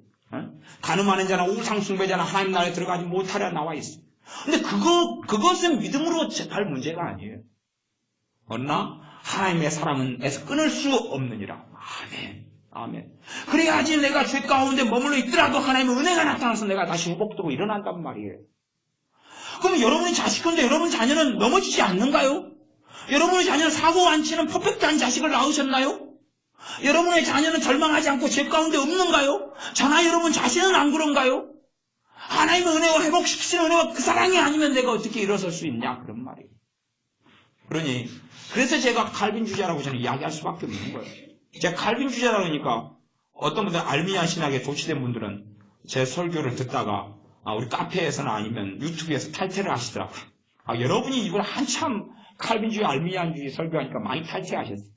가늠하는 자나 우상 숭배자나 하나님 나라에 들어가지 못하려 나와 있어요. 근데 그것은 믿음으로 할 문제가 아니에요. 그러나 하나님의 사랑에서 끊을 수 없느니라. 아멘. 그래야지 내가 죄 가운데 머물러 있더라도 하나님의 은혜가 나타나서 내가 다시 회복되고 일어난단 말이에요. 그럼 여러분이 자식인데 여러분 자녀는 넘어지지 않는가요? 여러분의 자녀는 사고 안 치는 퍼펙트한 자식을 낳으셨나요? 여러분의 자녀는 절망하지 않고 죄 가운데 없는가요? 저나 여러분 자신은 안 그런가요? 하나님의 은혜와 회복시키시는 은혜와 그 사랑이 아니면 내가 어떻게 일어설 수 있냐 그런 말이에요. 그러니 그래서 제가 칼빈주의자라고 저는 이야기할 수밖에 없는 거예요. 제가 칼빈주의자라고 하니까 어떤 분들은 알미니안 신학에 도취된 분들은 제 설교를 듣다가 우리 카페에서나 아니면 유튜브에서 탈퇴를 하시더라고요. 여러분이 이걸 한참 칼빈주의 알미니안주의 설교하니까 많이 탈퇴하셨어요.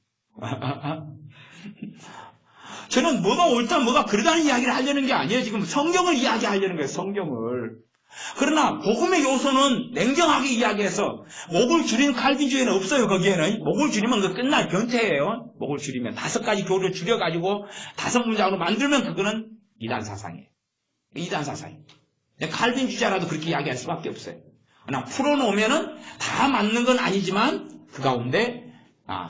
저는 뭐가 옳다 뭐가 그러다는 이야기를 하려는 게 아니에요. 지금 성경을 이야기하려는 거예요. 성경을. 그러나 복음의 요소는 냉정하게 이야기해서 목을 줄이는 칼빈주의는 없어요. 거기에는 목을 줄이면 그 끝날 변태예요. 목을 줄이면 5가지 교를 줄여가지고 5문장으로 만들면 그거는 이단 사상이에요. 이단 사상이에요. 칼빈주의자라도 그렇게 이야기할 수밖에 없어요. 그러나 풀어놓으면은 다 맞는 건 아니지만 그 가운데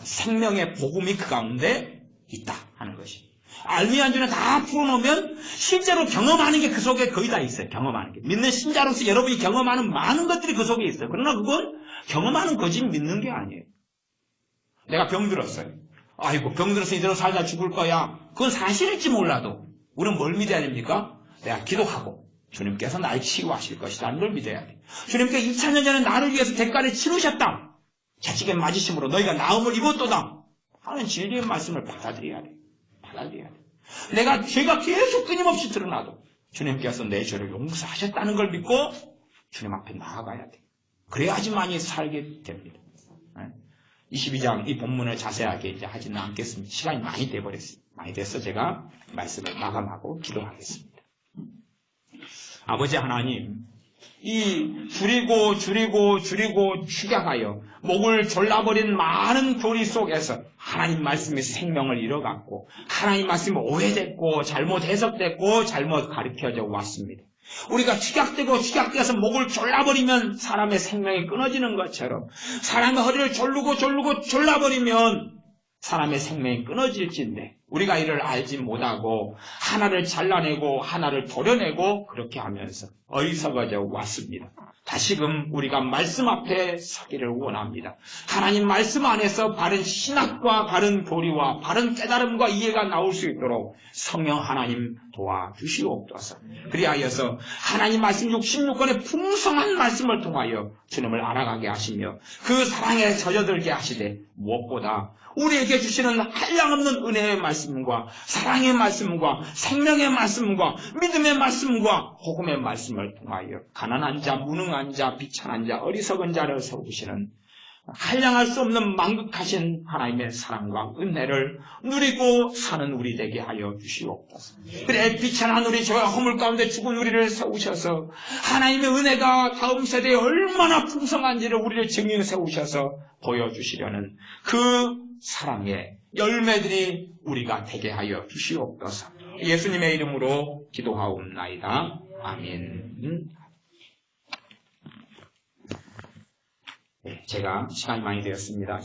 생명의 복음이 그 가운데 있다 하는 것이. 알미니안주는 다 풀어놓으면 실제로 경험하는 게 그 속에 거의 다 있어요. 경험하는 게. 믿는 신자로서 여러분이 경험하는 많은 것들이 그 속에 있어요. 그러나 그건 경험하는 거지 믿는 게 아니에요. 내가 병들었어요. 아이고 병들어서 이대로 살다 죽을 거야. 그건 사실일지 몰라도 우리는 뭘 믿어야 됩니까? 내가 기도하고 주님께서 날 치유하실 것이라는 걸 믿어야 돼. 주님께서 2000년 전에 나를 위해서 대가를 치르셨다. 채찍에 맞으심으로 너희가 나음을 입었도다 하는 진리의 말씀을 받아들여야 돼. 내가 죄가 계속 끊임없이 드러나도 주님께서 내 죄를 용서하셨다는 걸 믿고 주님 앞에 나아가야 돼. 그래야지만이 살게 됩니다. 22장 이 본문을 자세하게 이제 하지는 않겠습니다. 시간이 많이 돼버렸어요. 많이 돼서 제가 말씀을 마감하고 기도하겠습니다. 아버지 하나님, 이 줄이고 축약하여 목을 졸라버린 많은 교리 속에서 하나님 말씀이 생명을 잃어갔고 하나님 말씀이 오해됐고 잘못 해석됐고 잘못 가르쳐져 왔습니다. 우리가 축약돼서 목을 졸라버리면 사람의 생명이 끊어지는 것처럼 사람의 허리를 졸라버리면 사람의 생명이 끊어질진데 우리가 이를 알지 못하고 하나를 잘라내고 하나를 도려내고 그렇게 하면서 어리석어져 왔습니다. 다시금 우리가 말씀 앞에 서기를 원합니다. 하나님 말씀 안에서 바른 신학과 바른 교리와 바른 깨달음과 이해가 나올 수 있도록 성령 하나님 도와주시옵소서. 그리하여서 하나님 말씀 66권의 풍성한 말씀을 통하여 주님을 알아가게 하시며 그 사랑에 젖어들게 하시되 무엇보다 우리에게 주시는 한량없는 은혜의 말씀과 사랑의 말씀과 생명의 말씀과 믿음의 말씀과 복음의 말씀을 통하여 가난한 자, 무능한 자, 비천한 자, 어리석은 자를 세우시는 한량할 수 없는 만극하신 하나님의 사랑과 은혜를 누리고 사는 우리 되게 하여 주시옵소서. 그래 비천한 우리 저와 허물 가운데 죽은 우리를 세우셔서 하나님의 은혜가 다음 세대에 얼마나 풍성한지를 우리를 증인 세우셔서 보여주시려는 그 사랑의 열매들이 우리가 되게 하여 주시옵소서. 예수님의 이름으로 기도하옵나이다. 아멘. 제가 시간이 많이 되었습니다.